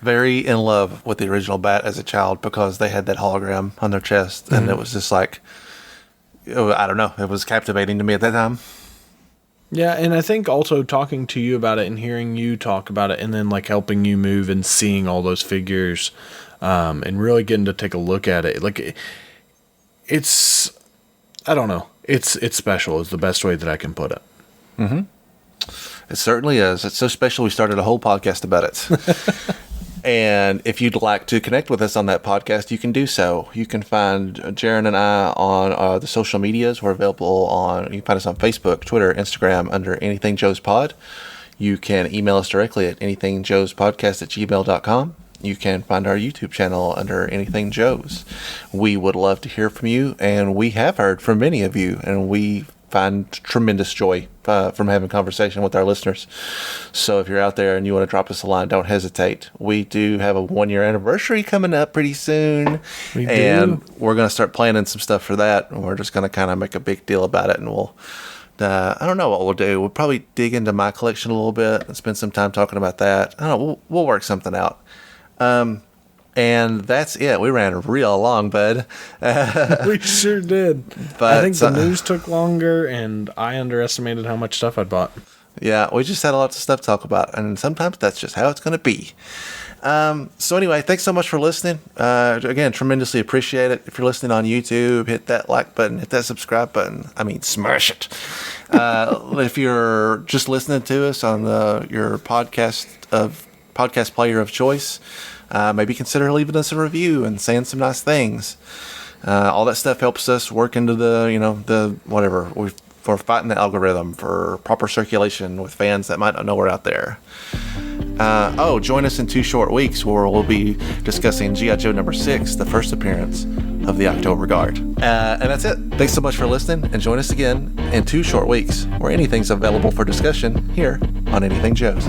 Speaker 1: very in love with the original bat as a child because they had that hologram on their chest. And it was just like, I don't know, it was captivating to me at that time.
Speaker 2: Yeah, and I think also talking to you about it and hearing you talk about it and then like helping you move and seeing all those figures and really getting to take a look at it. Like it's, I don't know, it's special is the best way that I can put it.
Speaker 1: It certainly is. It's so special we started a whole podcast about it. And if you'd like to connect with us on that podcast, you can do so. You can find Jaren and I on the social medias. We're available you can find us on Facebook, Twitter, Instagram under Anything Joe's Pod. You can email us directly at anythingjoespodcast@gmail.com. You can find our YouTube channel under Anything Joe's. We would love to hear from you, and we have heard from many of you, and we find tremendous joy from having conversation with our listeners. So if you're out there and you want to drop us a line, don't hesitate. We do have a 1-year anniversary coming up pretty soon. And we're going to start planning some stuff for that. And we're just going to kind of make a big deal about it. And we'll, I don't know what we'll do. We'll probably dig into my collection a little bit and spend some time talking about that. I don't know. We'll work something out. And that's it. We ran real long, bud.
Speaker 2: We sure did. But I think the news took longer, and I underestimated how much stuff I'd bought.
Speaker 1: Yeah, we just had a lot of stuff to talk about, and sometimes that's just how it's going to be. So anyway, thanks so much for listening. Again, tremendously appreciate it. If you're listening on YouTube, hit that like button, hit that subscribe button. I mean, smash it. If you're just listening to us on your podcast player of choice, maybe consider leaving us a review and saying some nice things. All that stuff helps us work into the whatever. We're fighting the algorithm for proper circulation with fans that might not know we're out there. Join us in 2 short weeks where we'll be discussing G.I. Joe number 6, the first appearance of the October Guard. And that's it. Thanks so much for listening, and join us again in 2 short weeks where anything's available for discussion here on Anything Joe's.